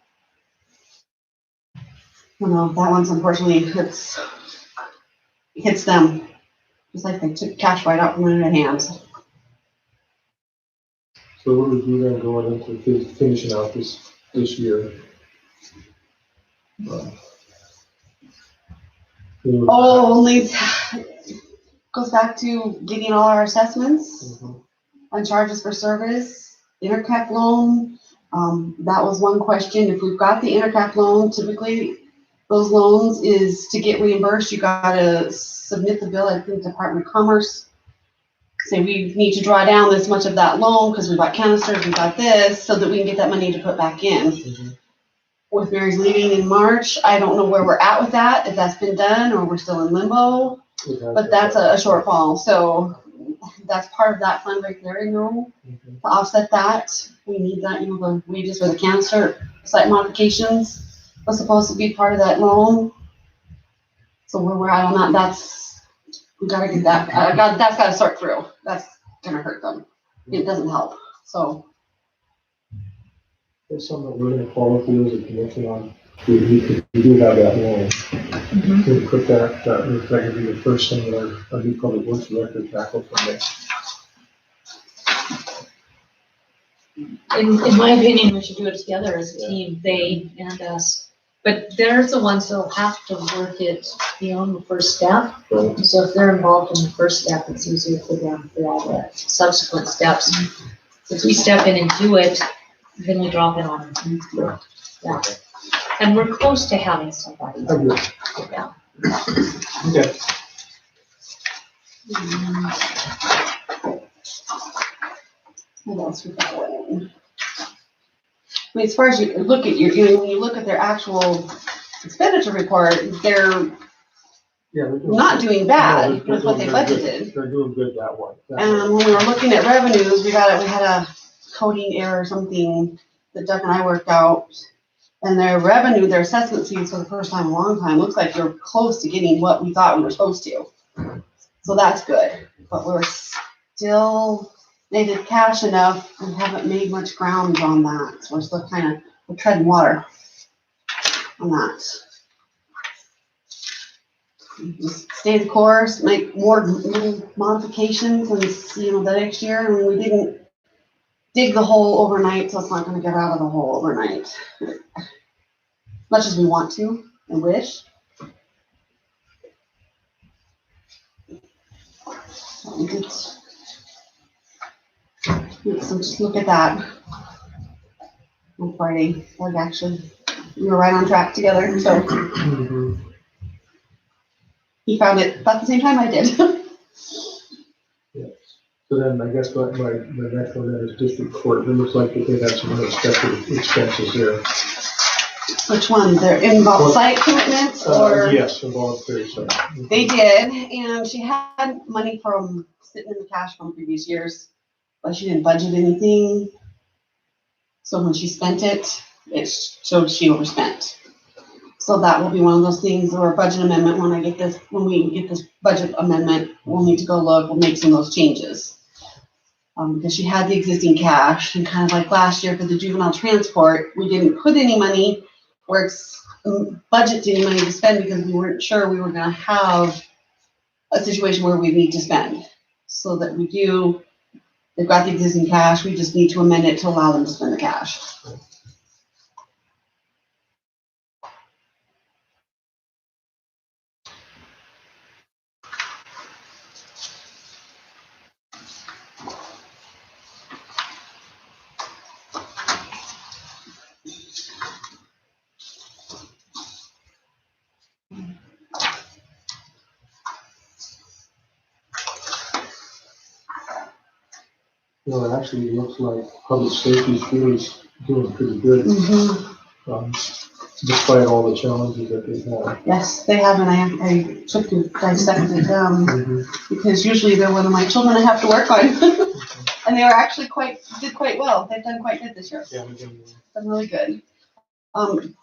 [SPEAKER 9] You know, that one's unfortunately hits them, just like they took cash right out from under their hands.
[SPEAKER 4] So what would you then going into finishing out this year?
[SPEAKER 9] Only goes back to getting all our assessments on charges for service, intercap loan. That was one question. If we've got the intercap loan, typically those loans is to get reimbursed, you gotta submit the bill at the Department of Commerce. Say we need to draw down this much of that loan because we've got canisters, we've got this, so that we can get that money to put back in. With Mary's leaving in March, I don't know where we're at with that, if that's been done or we're still in limbo, but that's a shortfall. So that's part of that fund right there, you know, to offset that. We need that, you know, the wages for the canister site modifications was supposed to be part of that loan. So where we're at on that, we gotta get that, that's gotta sort through. That's gonna hurt them. It doesn't help, so.
[SPEAKER 4] There's something that we're gonna follow through as a commission on. We do have that loan. We put that could be the first thing that our new Public Works director tackled from there.
[SPEAKER 1] In my opinion, we should do it together as a team, they and us. But they're the ones that'll have to work it beyond the first step.
[SPEAKER 4] Right.
[SPEAKER 1] So if they're involved in the first step, it's easier for them for all the subsequent steps. If we step in and do it, then we drop it on them. Yeah. And we're close to having somebody.
[SPEAKER 4] I agree.
[SPEAKER 1] Yeah.
[SPEAKER 4] Okay.
[SPEAKER 9] What else we got? I mean, as far as you look at when you look at their actual expenditure report, they're not doing bad with what they budgeted.
[SPEAKER 4] They're doing good that way.
[SPEAKER 9] When we were looking at revenues, we had a coding error or something that Doug and I worked out. And their revenue, their assessment fees for the first time in a long time, looks like you're close to getting what we thought we were supposed to. So that's good, but we're still negative cash enough. We haven't made much ground on that. So we're still we're treading water on that. Just stay the course, make more little modifications and see, the next year. And we didn't dig the hole overnight, so it's not gonna get out of the hole overnight. Much as we want to and wish. So just look at that on Friday. We were right on track together, so. He found it about the same time I did.
[SPEAKER 4] Yes. So then I guess my next one then is district court. It looks like they had some unexpected expenses there.
[SPEAKER 9] Which one? They're involved site commitments or?
[SPEAKER 4] Yes, involuntary, so.
[SPEAKER 9] They did, and she had money from sitting in the cash from previous years, but she didn't budget anything. So when she spent it, it showed she overspent. So that will be one of those things, or a budget amendment, when we get this budget amendment, we'll need to go look, we'll make some of those changes. Because she had the existing cash, and kind of like last year for the juvenile transport, we didn't put any money where it's budget any money to spend because we weren't sure we were gonna have a situation where we need to spend. So that we do, they've got the existing cash, we just need to amend it to allow them to spend the cash.
[SPEAKER 4] No, it actually looks like public safety is doing pretty good, despite all the challenges that they've had.
[SPEAKER 9] Yes, they have, and I took to dissect it, because usually they're one of my children I have to work on. And they were actually did quite well. They've done quite good this year.
[SPEAKER 4] Yeah, we've been
[SPEAKER 9] Done really good.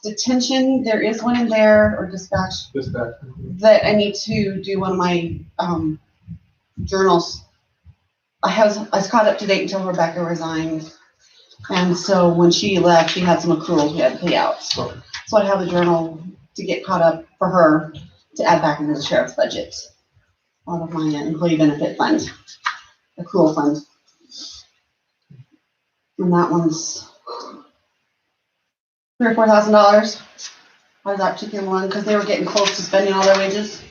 [SPEAKER 9] Detention, there is one in there, or dispatch,
[SPEAKER 4] dispatched.
[SPEAKER 9] that I need to do one of my, journals. I was caught up to date until Rebecca resigned. And so when she left, she had some accruals we had to pay out.
[SPEAKER 4] Okay.
[SPEAKER 9] So I have a journal to get caught up for her to add back into the sheriff's budget out of my employee benefit fund, accrual fund. And that one's $3,000 or $4,000 out of that particular one, because they were getting close to spending all their wages.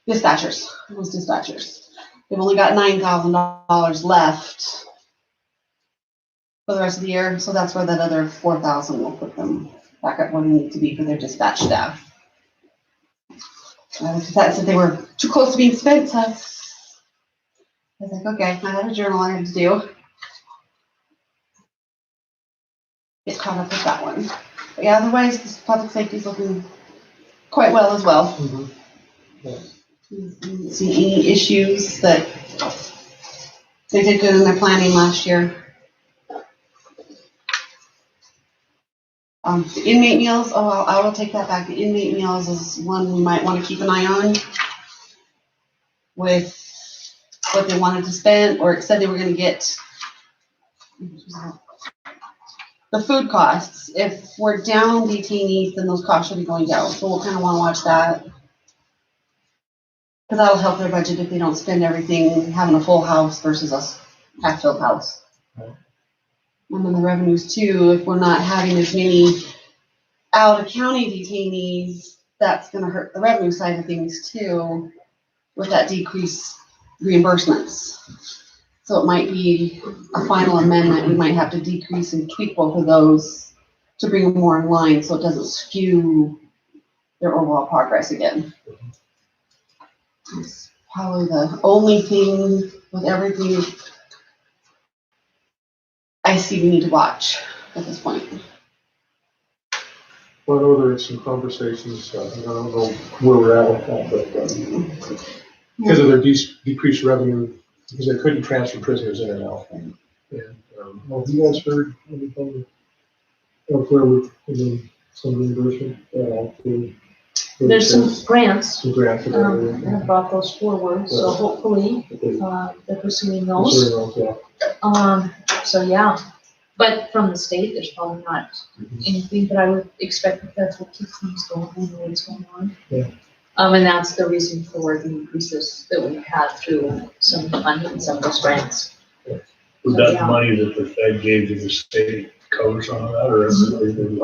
[SPEAKER 9] Dispatchers, it was dispatchers. They've only got $9,000 left for the rest of the year, so that's where that other $4,000 will put them back up where they need to be for their dispatch staff. That said they were too close to being spent, so I was like, okay, I had a journal I had to do. Get caught up with that one. But yeah, otherwise, this public safety is looking quite well as well.
[SPEAKER 4] Yeah.
[SPEAKER 9] See any issues that they did good in their planning last year. The inmate meals, I will take that back. The inmate meals is one we might want to keep an eye on with what they wanted to spend, or it said they were going to get the food costs. If we're down detainees, then those costs should be going down. So we'll kind of want to watch that. Because that'll help their budget if they don't spend everything having a full house versus a half-filled house.
[SPEAKER 4] Right.
[SPEAKER 9] And then the revenues too, if we're not having as many out-of-county detainees, that's gonna hurt the revenue side of things too, with that decreased reimbursements. So it might be a final amendment, we might have to decrease and tweak both of those to bring them more in line so it doesn't skew their overall progress again. It's probably the only thing with everything I see we need to watch at this point.
[SPEAKER 4] Well, I know there's some conversations, I don't know where we're at with that, but because of their decreased revenue, because they couldn't transfer prisoners in and out. And, have you guys heard anything of where we're getting some reimbursement?
[SPEAKER 1] There's some grants,
[SPEAKER 4] Some grants.
[SPEAKER 1] that have brought those forward, so hopefully, they're pursuing those. So yeah, but from the state, there's probably not anything, but I would expect that that's what keeps things going, and what's going on.
[SPEAKER 4] Yeah.
[SPEAKER 1] And that's the reason for the increases that we've had through some funding and some of those grants.
[SPEAKER 6] Was that the money that the Fed gave to the state cover some of that, or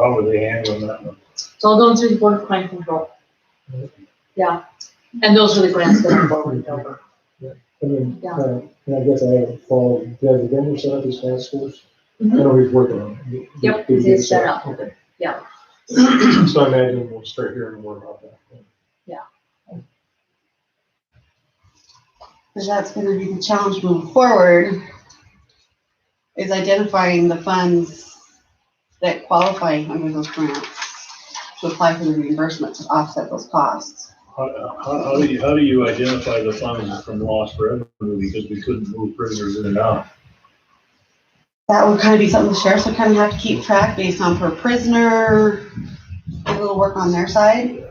[SPEAKER 6] how were they handling that one?
[SPEAKER 1] It's all going through the Board of Crime Control. Yeah, and those are the grants that are forwarded over.
[SPEAKER 4] And then,
[SPEAKER 1] Yeah.
[SPEAKER 4] and I guess I have a follow, does the vendor set up his task force? I know he's working on it.
[SPEAKER 1] Yep,
[SPEAKER 4] Did he
[SPEAKER 1] it
[SPEAKER 4] get
[SPEAKER 1] is set up.
[SPEAKER 4] Okay.
[SPEAKER 1] Yeah.
[SPEAKER 4] So I imagine we'll start hearing more about that.
[SPEAKER 9] Because that's gonna be the challenge moving forward, is identifying the funds that qualify under those grants to apply for the reimbursement to offset those costs.
[SPEAKER 6] How do you identify the funds from lost revenue because we couldn't move prisoners in and out?
[SPEAKER 9] That would kind of be something the sheriffs would kind of have to keep track based on per prisoner, a little work on their side.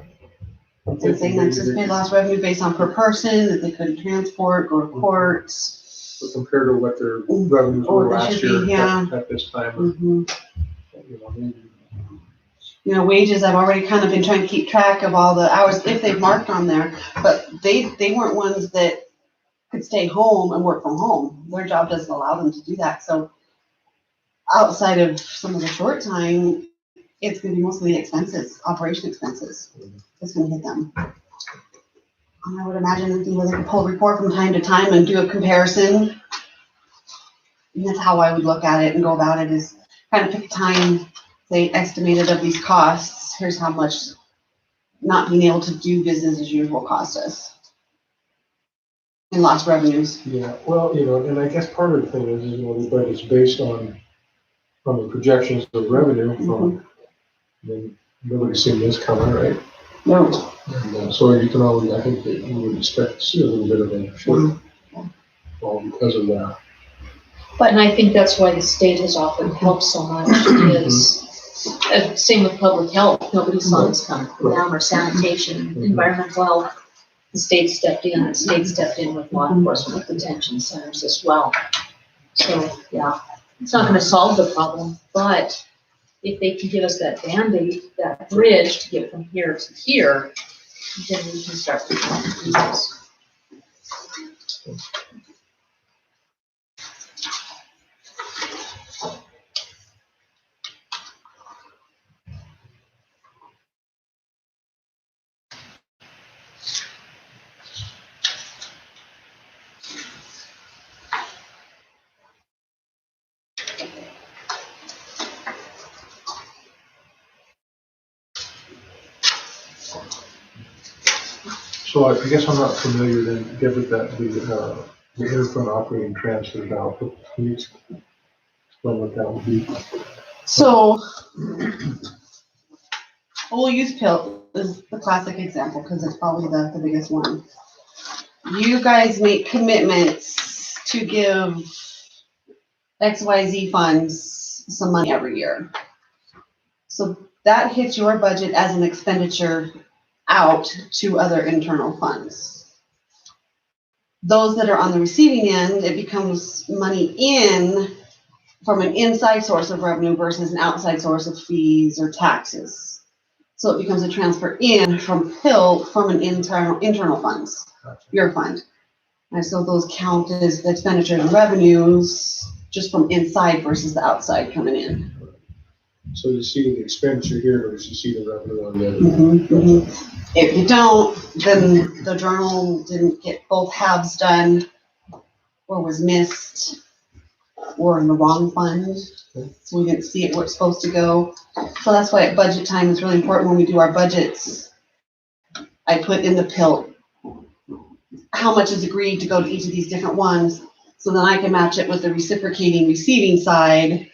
[SPEAKER 9] And saying anticipated lost revenue based on per person that they couldn't transport, go to court.
[SPEAKER 4] So compared to what their revenues
[SPEAKER 9] Or
[SPEAKER 4] were
[SPEAKER 9] they
[SPEAKER 4] last
[SPEAKER 9] should be,
[SPEAKER 4] year
[SPEAKER 9] yeah.
[SPEAKER 4] at this time,
[SPEAKER 9] Mhm.
[SPEAKER 4] you know, maybe.
[SPEAKER 9] You know, wages, I've already kind of been trying to keep track of all the hours, if they've marked on there, but they weren't ones that could stay home and work from home. Their job doesn't allow them to do that, so outside of some of the short time, it's gonna be mostly expenses, operation expenses. That's gonna hit them. And I would imagine that they would pull a report from time to time and do a comparison. And that's how I would look at it and go about it, is kind of pick a time, say estimated of these costs, here's how much not being able to do business as usual cost us. And lost revenues.
[SPEAKER 4] Yeah, well, you know, and I guess part of the thing is, you know, the budget's based on the projections of revenue from, I mean, nobody's seen this coming, right?
[SPEAKER 9] No.
[SPEAKER 4] And, so you can always, I think that you would expect to see a little bit of a shortfall because of that.
[SPEAKER 1] But, and I think that's why the state has offered help so much is, same with public health, nobody saw this coming, down or sanitation, environmental health. The state stepped in with law enforcement detention centers as well. So, yeah, it's not gonna solve the problem, but if they can give us that Band-Aid, that bridge to get from here to here, then we can start to do this.
[SPEAKER 4] So I guess I'm not familiar then, get with that, the interfund operating transfer now, can you explain what that would be?
[SPEAKER 9] So, we'll use PILT as the classic example, because it's probably the biggest one. You guys make commitments to give XYZ funds some money every year. So that hits your budget as an expenditure out to other internal funds. Those that are on the receiving end, it becomes money in from an inside source of revenue versus an outside source of fees or taxes. So it becomes a transfer in from PILT from an internal funds, your fund. And so those count as the expenditures and revenues just from inside versus the outside coming in.
[SPEAKER 4] So you see the expenditure here versus you see the revenue on the other.
[SPEAKER 9] If you don't, then the journal didn't get both halves done, or was missed, or in the wrong fund. So we didn't see it where it's supposed to go. So that's why at budget time is really important when we do our budgets. I put in the PILT how much is agreed to go to each of these different ones, so then I can match it with the reciprocating receiving side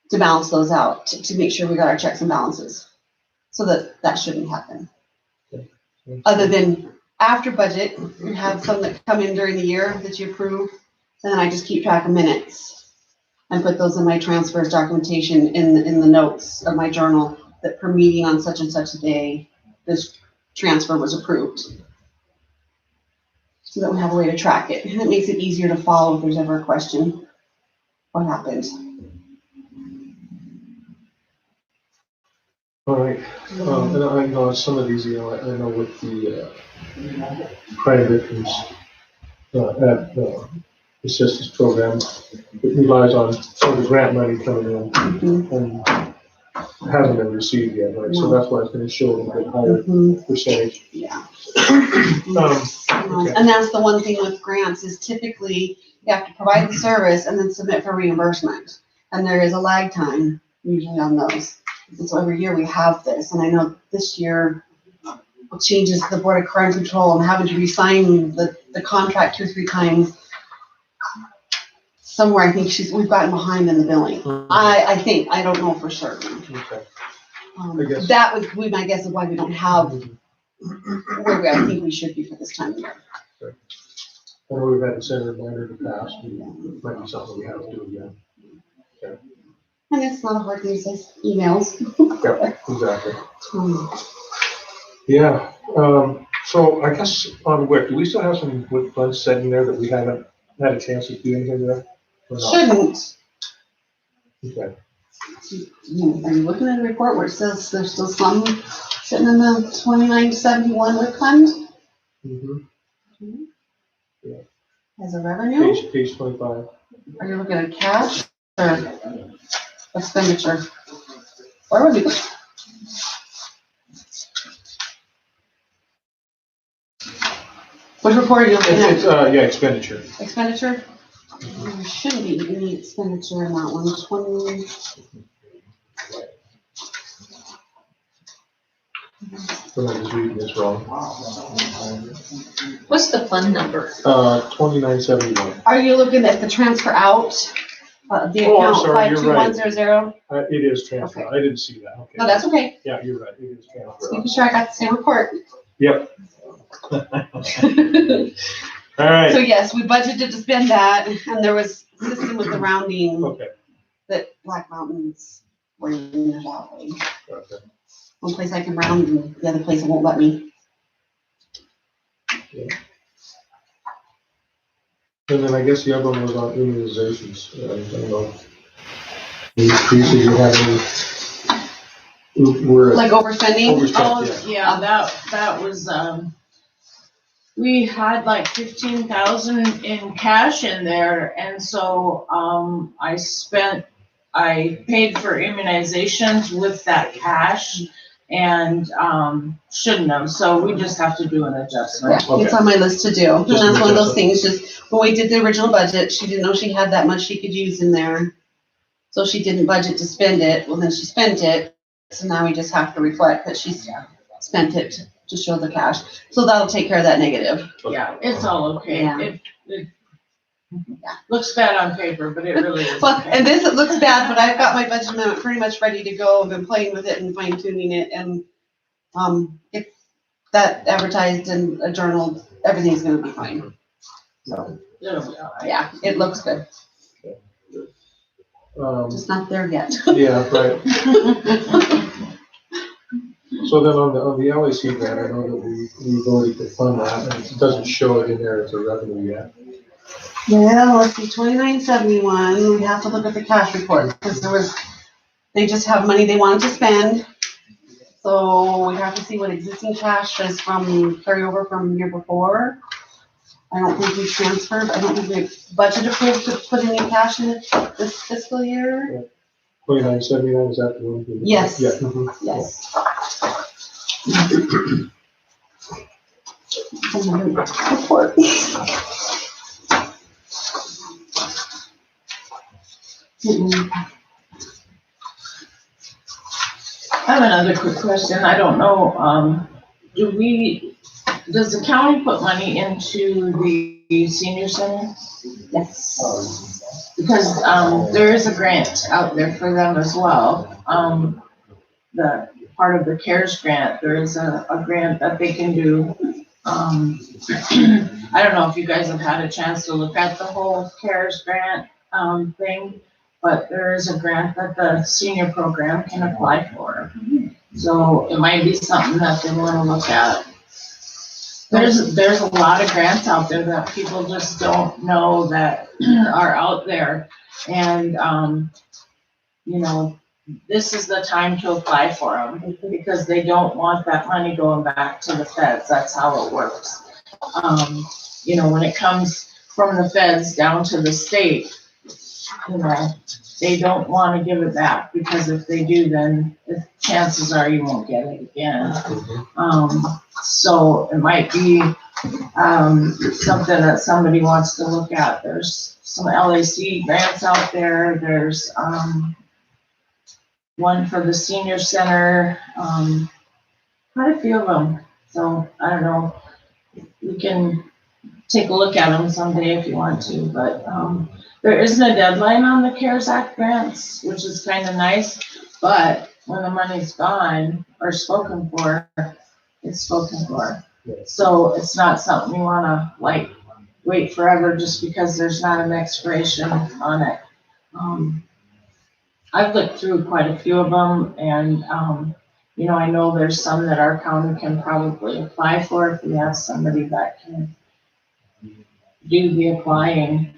[SPEAKER 9] to balance those out, to make sure we got our checks and balances. So that shouldn't happen. Other than after budget, you have some that come in during the year that you approve, and then I just keep track of minutes and put those in my transfers documentation in the notes of my journal that per meeting on such and such a day, this transfer was approved. So that we have a way to track it, and it makes it easier to follow if there's ever a question, what happened.
[SPEAKER 4] All right, and I know some of these, you know, I know with the crime victims assistance program, it relies on some of the grant money coming in and hasn't been received yet, right? So that's why it's going to show a bit higher percentage.
[SPEAKER 9] Yeah.
[SPEAKER 4] Okay.
[SPEAKER 9] And that's the one thing with grants is typically you have to provide the service and then submit for reimbursement. And there is a lag time usually on those. And so every year we have this, and I know this year changes the Board of Crime Control and having to re-sign the contract 2 or 3 times. somewhere, I think we've gotten behind in the billing. I think, I don't know for certain.
[SPEAKER 4] Okay. I guess.
[SPEAKER 9] That would be my guess of why we don't have where I think we should be for this time of year.
[SPEAKER 4] I know we've had to send a reminder in the past, it might be something we have to do again.
[SPEAKER 9] And it's not a hard thing to say, emails.
[SPEAKER 4] Yeah, exactly.
[SPEAKER 9] Um,
[SPEAKER 4] Yeah, so I guess on WIC, do we still have some WIC funds sitting there that we haven't had a chance to do anything with? Or not?
[SPEAKER 9] Shouldn't.
[SPEAKER 4] Okay.
[SPEAKER 9] Are you looking at a report where it says there's still some sitting in the 2971 WIC fund
[SPEAKER 4] Mm-hmm.
[SPEAKER 9] as a revenue?
[SPEAKER 4] Page 25.
[SPEAKER 9] Are you looking at cash or expenditure? Where would we go? Which report are you looking
[SPEAKER 4] It's,
[SPEAKER 9] at?
[SPEAKER 4] yeah, expenditure.
[SPEAKER 9] Expenditure? There shouldn't be any expenditure in that one. 20.
[SPEAKER 4] I'm just reading this wrong.
[SPEAKER 1] What's the fund number?
[SPEAKER 4] 2971.
[SPEAKER 9] Are you looking at the transfer out? The
[SPEAKER 4] Oh, I'm
[SPEAKER 9] account
[SPEAKER 4] sorry, you're right.
[SPEAKER 9] 52100?
[SPEAKER 4] It is transfer.
[SPEAKER 9] Okay.
[SPEAKER 4] I didn't see that, okay.
[SPEAKER 9] No, that's okay.
[SPEAKER 4] Yeah, you're right, it is transfer.
[SPEAKER 9] Making sure I got the same report.
[SPEAKER 4] Yep. All
[SPEAKER 9] So
[SPEAKER 4] right,
[SPEAKER 9] yes, we budgeted to spend that, and there was a system with the rounding
[SPEAKER 4] okay.
[SPEAKER 9] that Black Mountains were using it that way.
[SPEAKER 4] Okay.
[SPEAKER 9] One place I can round, and the other place it won't let me.
[SPEAKER 4] And then I guess the other one was on immunizations. I don't know. Teresa, you have any? We're
[SPEAKER 9] Like overspending?
[SPEAKER 4] overspent, yeah.
[SPEAKER 10] Oh, yeah, that was, we had like 15,000 in cash in there, and so, I paid for immunizations with that cash, and, shouldn't have, so we just have to do an adjustment.
[SPEAKER 9] Yeah, it's on my list to do. And
[SPEAKER 4] Just
[SPEAKER 9] that's one of those
[SPEAKER 4] adjustment.
[SPEAKER 9] things, just when we did the original budget, she didn't know she had that much she could use in there. So she didn't budget to spend it. Well, then she spent it. So now we just have to reflect that she's spent it to show the cash. So that'll take care of that negative.
[SPEAKER 10] Yeah, it's all okay.
[SPEAKER 9] Yeah.
[SPEAKER 10] It looks bad on paper, but it really is.
[SPEAKER 9] Well,
[SPEAKER 10] okay.
[SPEAKER 9] and this, it looks bad, but I've got my budget amendment pretty much ready to go. I've been playing with it and fine tuning it and, get that advertised and journaled, everything's gonna be fine. So,
[SPEAKER 10] It'll be all right.
[SPEAKER 9] yeah, it looks good. Just not there yet.
[SPEAKER 4] Yeah, right. So then on the LAC grant, I know that we voted to fund that, and it doesn't show it in there as a revenue yet.
[SPEAKER 9] Yeah, let's see, 2971, we have to look at the cash report, because they just have money they wanted to spend. So we have to see what existing cash is from carryover from year before. I don't think we transferred, I don't think we budget approved to put any cash in it this fiscal year.
[SPEAKER 4] 2979, is that the one?
[SPEAKER 9] Yes.
[SPEAKER 4] Yeah. Mhm.
[SPEAKER 9] Yes. Report.
[SPEAKER 10] I have another quick question. I don't know, does the county put money into the senior center?
[SPEAKER 9] Yes.
[SPEAKER 10] Because, there is a grant out there for them as well. The part of the CARES grant, there is a grant that they can do. I don't know if you guys have had a chance to look at the whole CARES grant, thing, but there is a grant that the senior program can apply for. So it might be something that they wanna look at. There's a lot of grants out there that people just don't know that are out there. And, you know, this is the time to apply for them because they don't want that money going back to the feds. That's how it works. You know, when it comes from the feds down to the state, you know, they don't want to give it back because if they do, then the chances are you won't get it again. So it might be, something that somebody wants to look at. There's some LAC grants out there. There's, one for the senior center, quite a few of them. So I don't know, we can take a look at them someday if you want to, but, there isn't a deadline on the CARES Act grants, which is kind of nice, but when the money's gone or spoken for, it's spoken for. So it's not something you wanna like wait forever just because there's not an expiration on it. I've looked through quite a few of them and, you know, I know there's some that our county can probably apply for if we have somebody that can do the applying.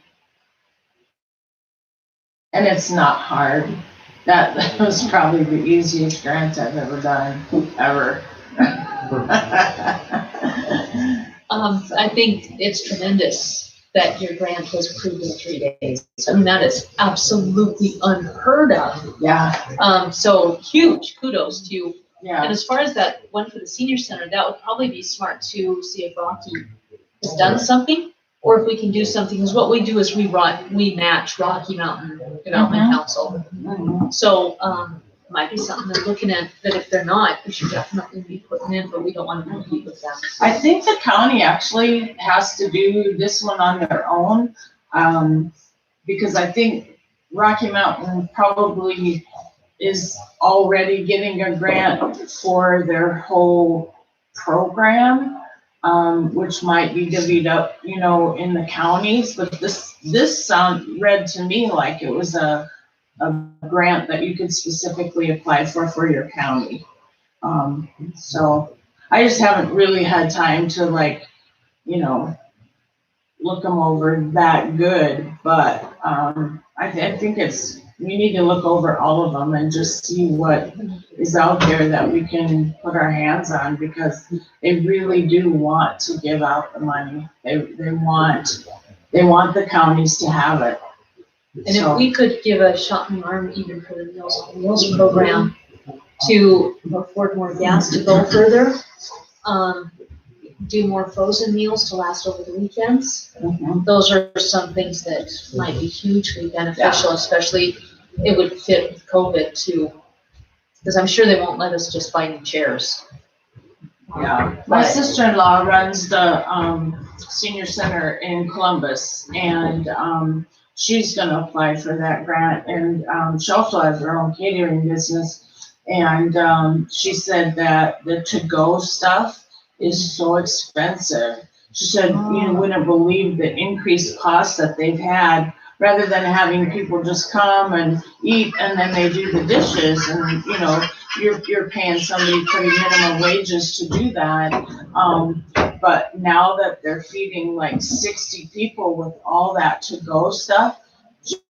[SPEAKER 10] And it's not hard. That was probably the easiest grant I've ever done, ever.
[SPEAKER 1] I think it's tremendous that your grant was approved in 3 days. I mean, that is absolutely unheard of.
[SPEAKER 10] Yeah,
[SPEAKER 1] So huge kudos to you. And
[SPEAKER 10] yeah,
[SPEAKER 1] as far as that one for the senior center, that would probably be smart to see if Rocky has done something, or if we can do something, because what we do is we match Rocky Mountain Development Council. So, might be something they're looking at, that if they're not, we should definitely be putting in, but we don't want to compete with them.
[SPEAKER 10] I think the county actually has to do this one on their own, because I think Rocky Mountain probably is already getting a grant for their whole program, which might be divvied up, you know, in the counties, but this read to me like it was a grant that you could specifically apply for your county. So I just haven't really had time to like, you know, look them over that good, but, I think we need to look over all of them and just see what is out there that we can put our hands on, because they really do want to give out the money. They want the counties to have it.
[SPEAKER 1] And if we could give a shot in the arm even for the Meals on Wheels program to afford more gas to go further, do more frozen meals to last over the weekends. Those are some things that might be hugely beneficial, especially it would fit with COVID too. Because I'm sure they won't let us just buy new chairs.
[SPEAKER 10] Yeah, my sister-in-law runs the senior center in Columbus, and she's gonna apply for that grant, and she also has her own catering business. And she said that the to-go stuff is so expensive. She said, you wouldn't believe the increased costs that they've had, rather than having people just come and eat and then they do the dishes, and you know, you're paying somebody pretty minimum wages to do that. But now that they're feeding like 60 people with all that to-go stuff,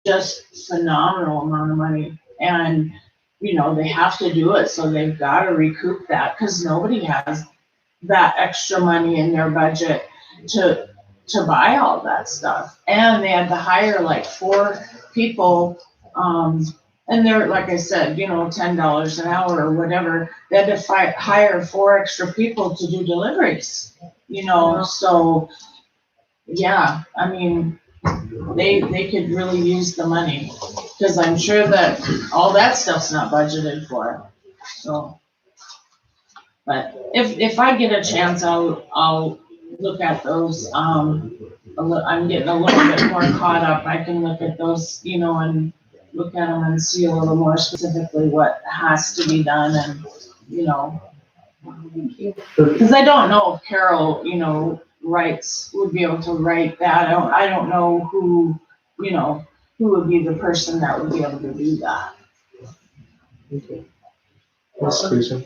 [SPEAKER 10] just phenomenal amount of money. And you know, they have to do it, so they've got to recoup that, because nobody has that extra money in their budget to buy all that stuff. And they had to hire like 4 people, and they're, like I said, you know, $10 an hour or whatever. They had to hire 4 extra people to do deliveries, you know. So yeah, I mean, they could really use the money, because I'm sure that all that stuff's not budgeted for. So, but if I get a chance, I'll look at those. I'm getting a little bit more caught up. I can look at those, you know, and look at them and see a little more specifically what has to be done, and you know, because I don't know if Carol, you know, would be able to write that. I don't know who, you know, who would be the person that would be able to do that.
[SPEAKER 4] Okay. That's Teresa.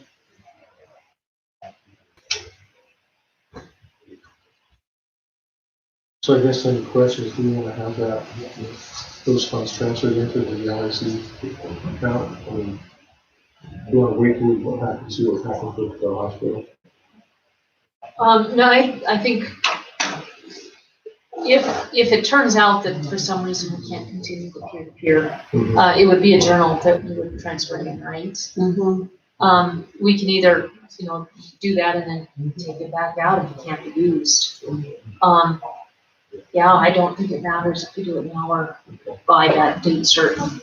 [SPEAKER 4] So I guess any questions, do you want to have those funds transferred into the LIC account? I mean, do you want to wait till we go back and see what happens with the hospital?
[SPEAKER 1] No, I think if it turns out that for some reason we can't continue the peer-to-peer, it would be a journal that we would transfer in, right? We can either, you know, do that and then take it back out if it can't be used. Yeah, I don't think it matters if we do it now or by that date certain.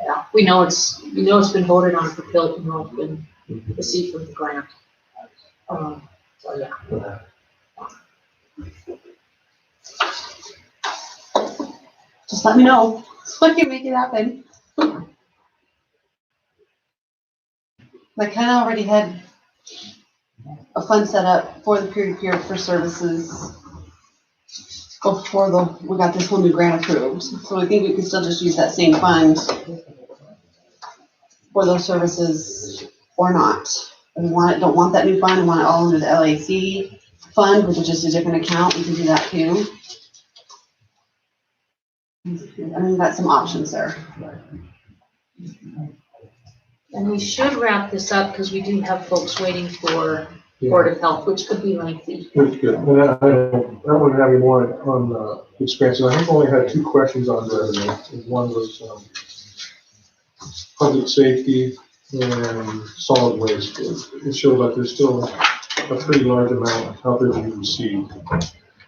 [SPEAKER 1] Yeah, we know it's been voted on for Bill, you know, it's been received from the grant. So yeah.
[SPEAKER 9] just let me know, so I can make it happen. I kinda already had a fund set up for the peer-to-peer for services before we got this whole new grant approved, so I think we can still just use that same fund for those services or not. If we don't want that new fund, we want it all under the LAC fund, which is just a different account, we can do that too. I mean, got some options there.
[SPEAKER 1] And we should wrap this up because we do have folks waiting for Board of Health, which could be lengthy.
[SPEAKER 4] That's good. And I wouldn't have any more on expenses. I think I only had 2 questions on revenue. One was public safety and solid waste. It shows like there's still a pretty large amount out there to be received.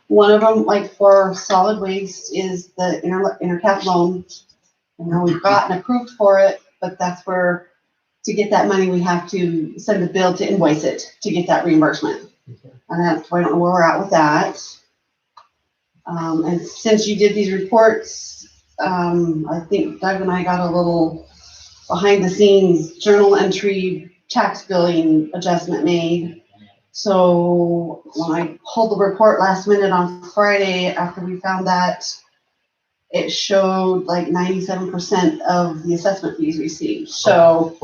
[SPEAKER 9] One of them, like for solid waste, is the intercap loan. I know we've gotten approved for it, but that's where, to get that money, we have to send a bill to invoice it to get that reimbursement. And that's why I don't know where we're at with that. And since you did these reports, I think Doug and I got a little behind the scenes journal entry tax billing adjustment made. So when I pulled the report last minute on Friday, after we found that, it showed like 97% of the assessment fees received. So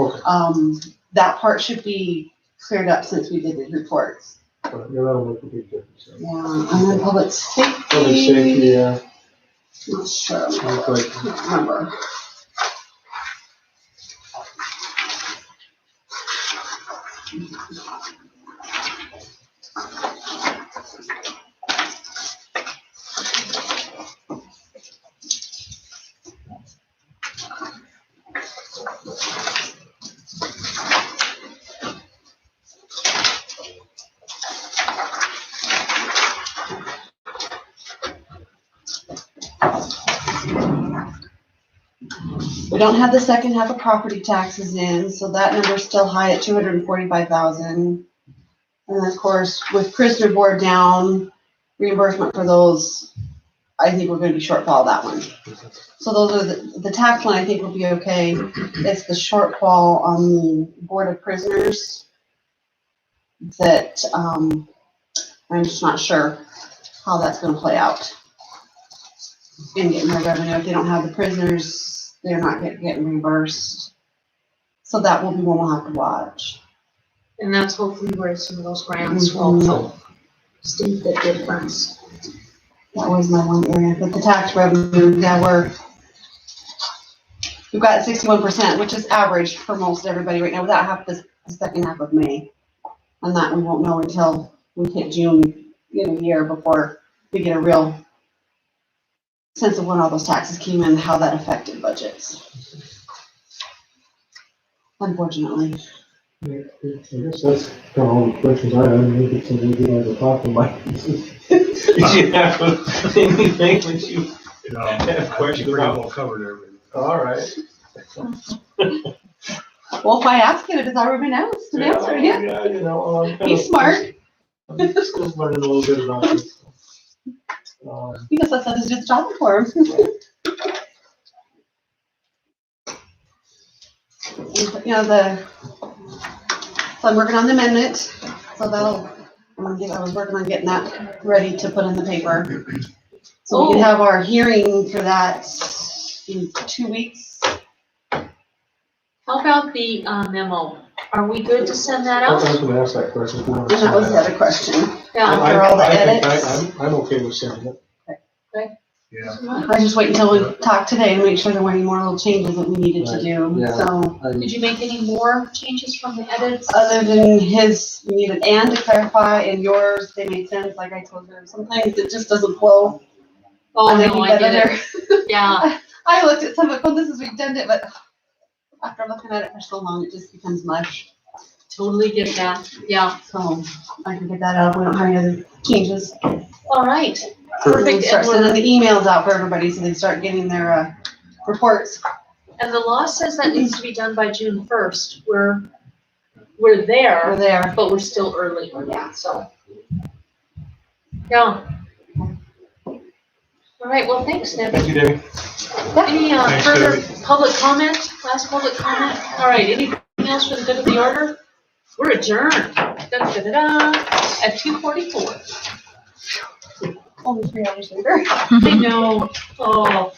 [SPEAKER 9] that part should be cleared up since we did these reports.
[SPEAKER 4] Yeah, that'll make a big difference.
[SPEAKER 9] Yeah, and then public safety.
[SPEAKER 4] Public safety, yeah.
[SPEAKER 9] Not sure.
[SPEAKER 4] I
[SPEAKER 9] Can't remember. We don't have the second half of property taxes in, so that number's still high at 245,000. And then of course, with prisoner board down, reimbursement for those, I think we're gonna be shortfall that one. So those are the tax one I think will be okay. It's the shortfall on the board of prisoners that, I'm just not sure how that's gonna play out in getting their revenue. If they don't have the prisoners, they're not getting reimbursed. So that will be one we'll have to watch.
[SPEAKER 1] And that's hopefully where some of those grants will help state the difference.
[SPEAKER 9] That was my one area, but the tax revenue, yeah, we've got 61%, which is average for most everybody right now, without half the second half of May. And that we won't know until we hit June, in a year, before we get a real sense of when all those taxes came in, how that affected budgets. Unfortunately.
[SPEAKER 4] guess that's kind of all the questions I have. Maybe somebody get on the top of my.
[SPEAKER 11] Did you have anything that you
[SPEAKER 6] No,
[SPEAKER 11] have
[SPEAKER 6] I think
[SPEAKER 11] questions
[SPEAKER 6] pretty
[SPEAKER 11] about?
[SPEAKER 6] well covered everything.
[SPEAKER 11] All right.
[SPEAKER 9] Well, if I ask it, it's already been announced and answered, yeah.
[SPEAKER 4] Yeah, you know.
[SPEAKER 9] He's smart.
[SPEAKER 4] I'm still learning a little bit about this.
[SPEAKER 9] Because that's what his job for him. You know, so I'm working on the amendment, so I was working on getting that ready to put in the paper. So we can have our hearing for that in 2 weeks.
[SPEAKER 1] How about the memo? Are we good to send that
[SPEAKER 4] I was
[SPEAKER 1] out?
[SPEAKER 4] gonna ask that question.
[SPEAKER 9] And that was the other question.
[SPEAKER 1] Yeah.
[SPEAKER 9] After all the
[SPEAKER 4] I think
[SPEAKER 9] edits.
[SPEAKER 4] I'm okay with sending it.
[SPEAKER 6] Yeah.
[SPEAKER 9] I just wait until we talk today and make sure there weren't any more little changes that we needed to do,
[SPEAKER 4] Yeah.
[SPEAKER 9] so.
[SPEAKER 1] Did you make any more changes from the edits?
[SPEAKER 9] Other than his, you need an and to clarify, and yours, they made sense, like I told her, sometimes it just doesn't flow.
[SPEAKER 1] Oh,
[SPEAKER 9] And then
[SPEAKER 1] no,
[SPEAKER 9] you
[SPEAKER 1] I
[SPEAKER 9] get
[SPEAKER 1] get
[SPEAKER 9] other-
[SPEAKER 1] it. Yeah,
[SPEAKER 9] I looked at some of it, oh, this is redundant, but after looking at it for so long, it just becomes mush.
[SPEAKER 1] totally get that. Yeah,
[SPEAKER 9] So I can get that out, we don't have any other changes.
[SPEAKER 1] all right.
[SPEAKER 9] We'll
[SPEAKER 1] Perfect.
[SPEAKER 9] start
[SPEAKER 1] And
[SPEAKER 9] sending the emails out for everybody, so they start getting their, reports.
[SPEAKER 1] the law says that needs to be done by June 1st. We're
[SPEAKER 9] We're
[SPEAKER 1] there,
[SPEAKER 9] there.
[SPEAKER 1] but we're still early.
[SPEAKER 9] Yeah.
[SPEAKER 1] So. Yeah. All right, well, thanks, Debbie.
[SPEAKER 4] Thank you, Debbie.
[SPEAKER 1] Any
[SPEAKER 4] Thanks,
[SPEAKER 1] further
[SPEAKER 4] Debbie.
[SPEAKER 1] public comment, last public comment? All right, anything else for the good of the order? We're adjourned. Da-da-da-da-da, at 2:44.
[SPEAKER 9] Only 3 hours later.
[SPEAKER 1] I know, oh.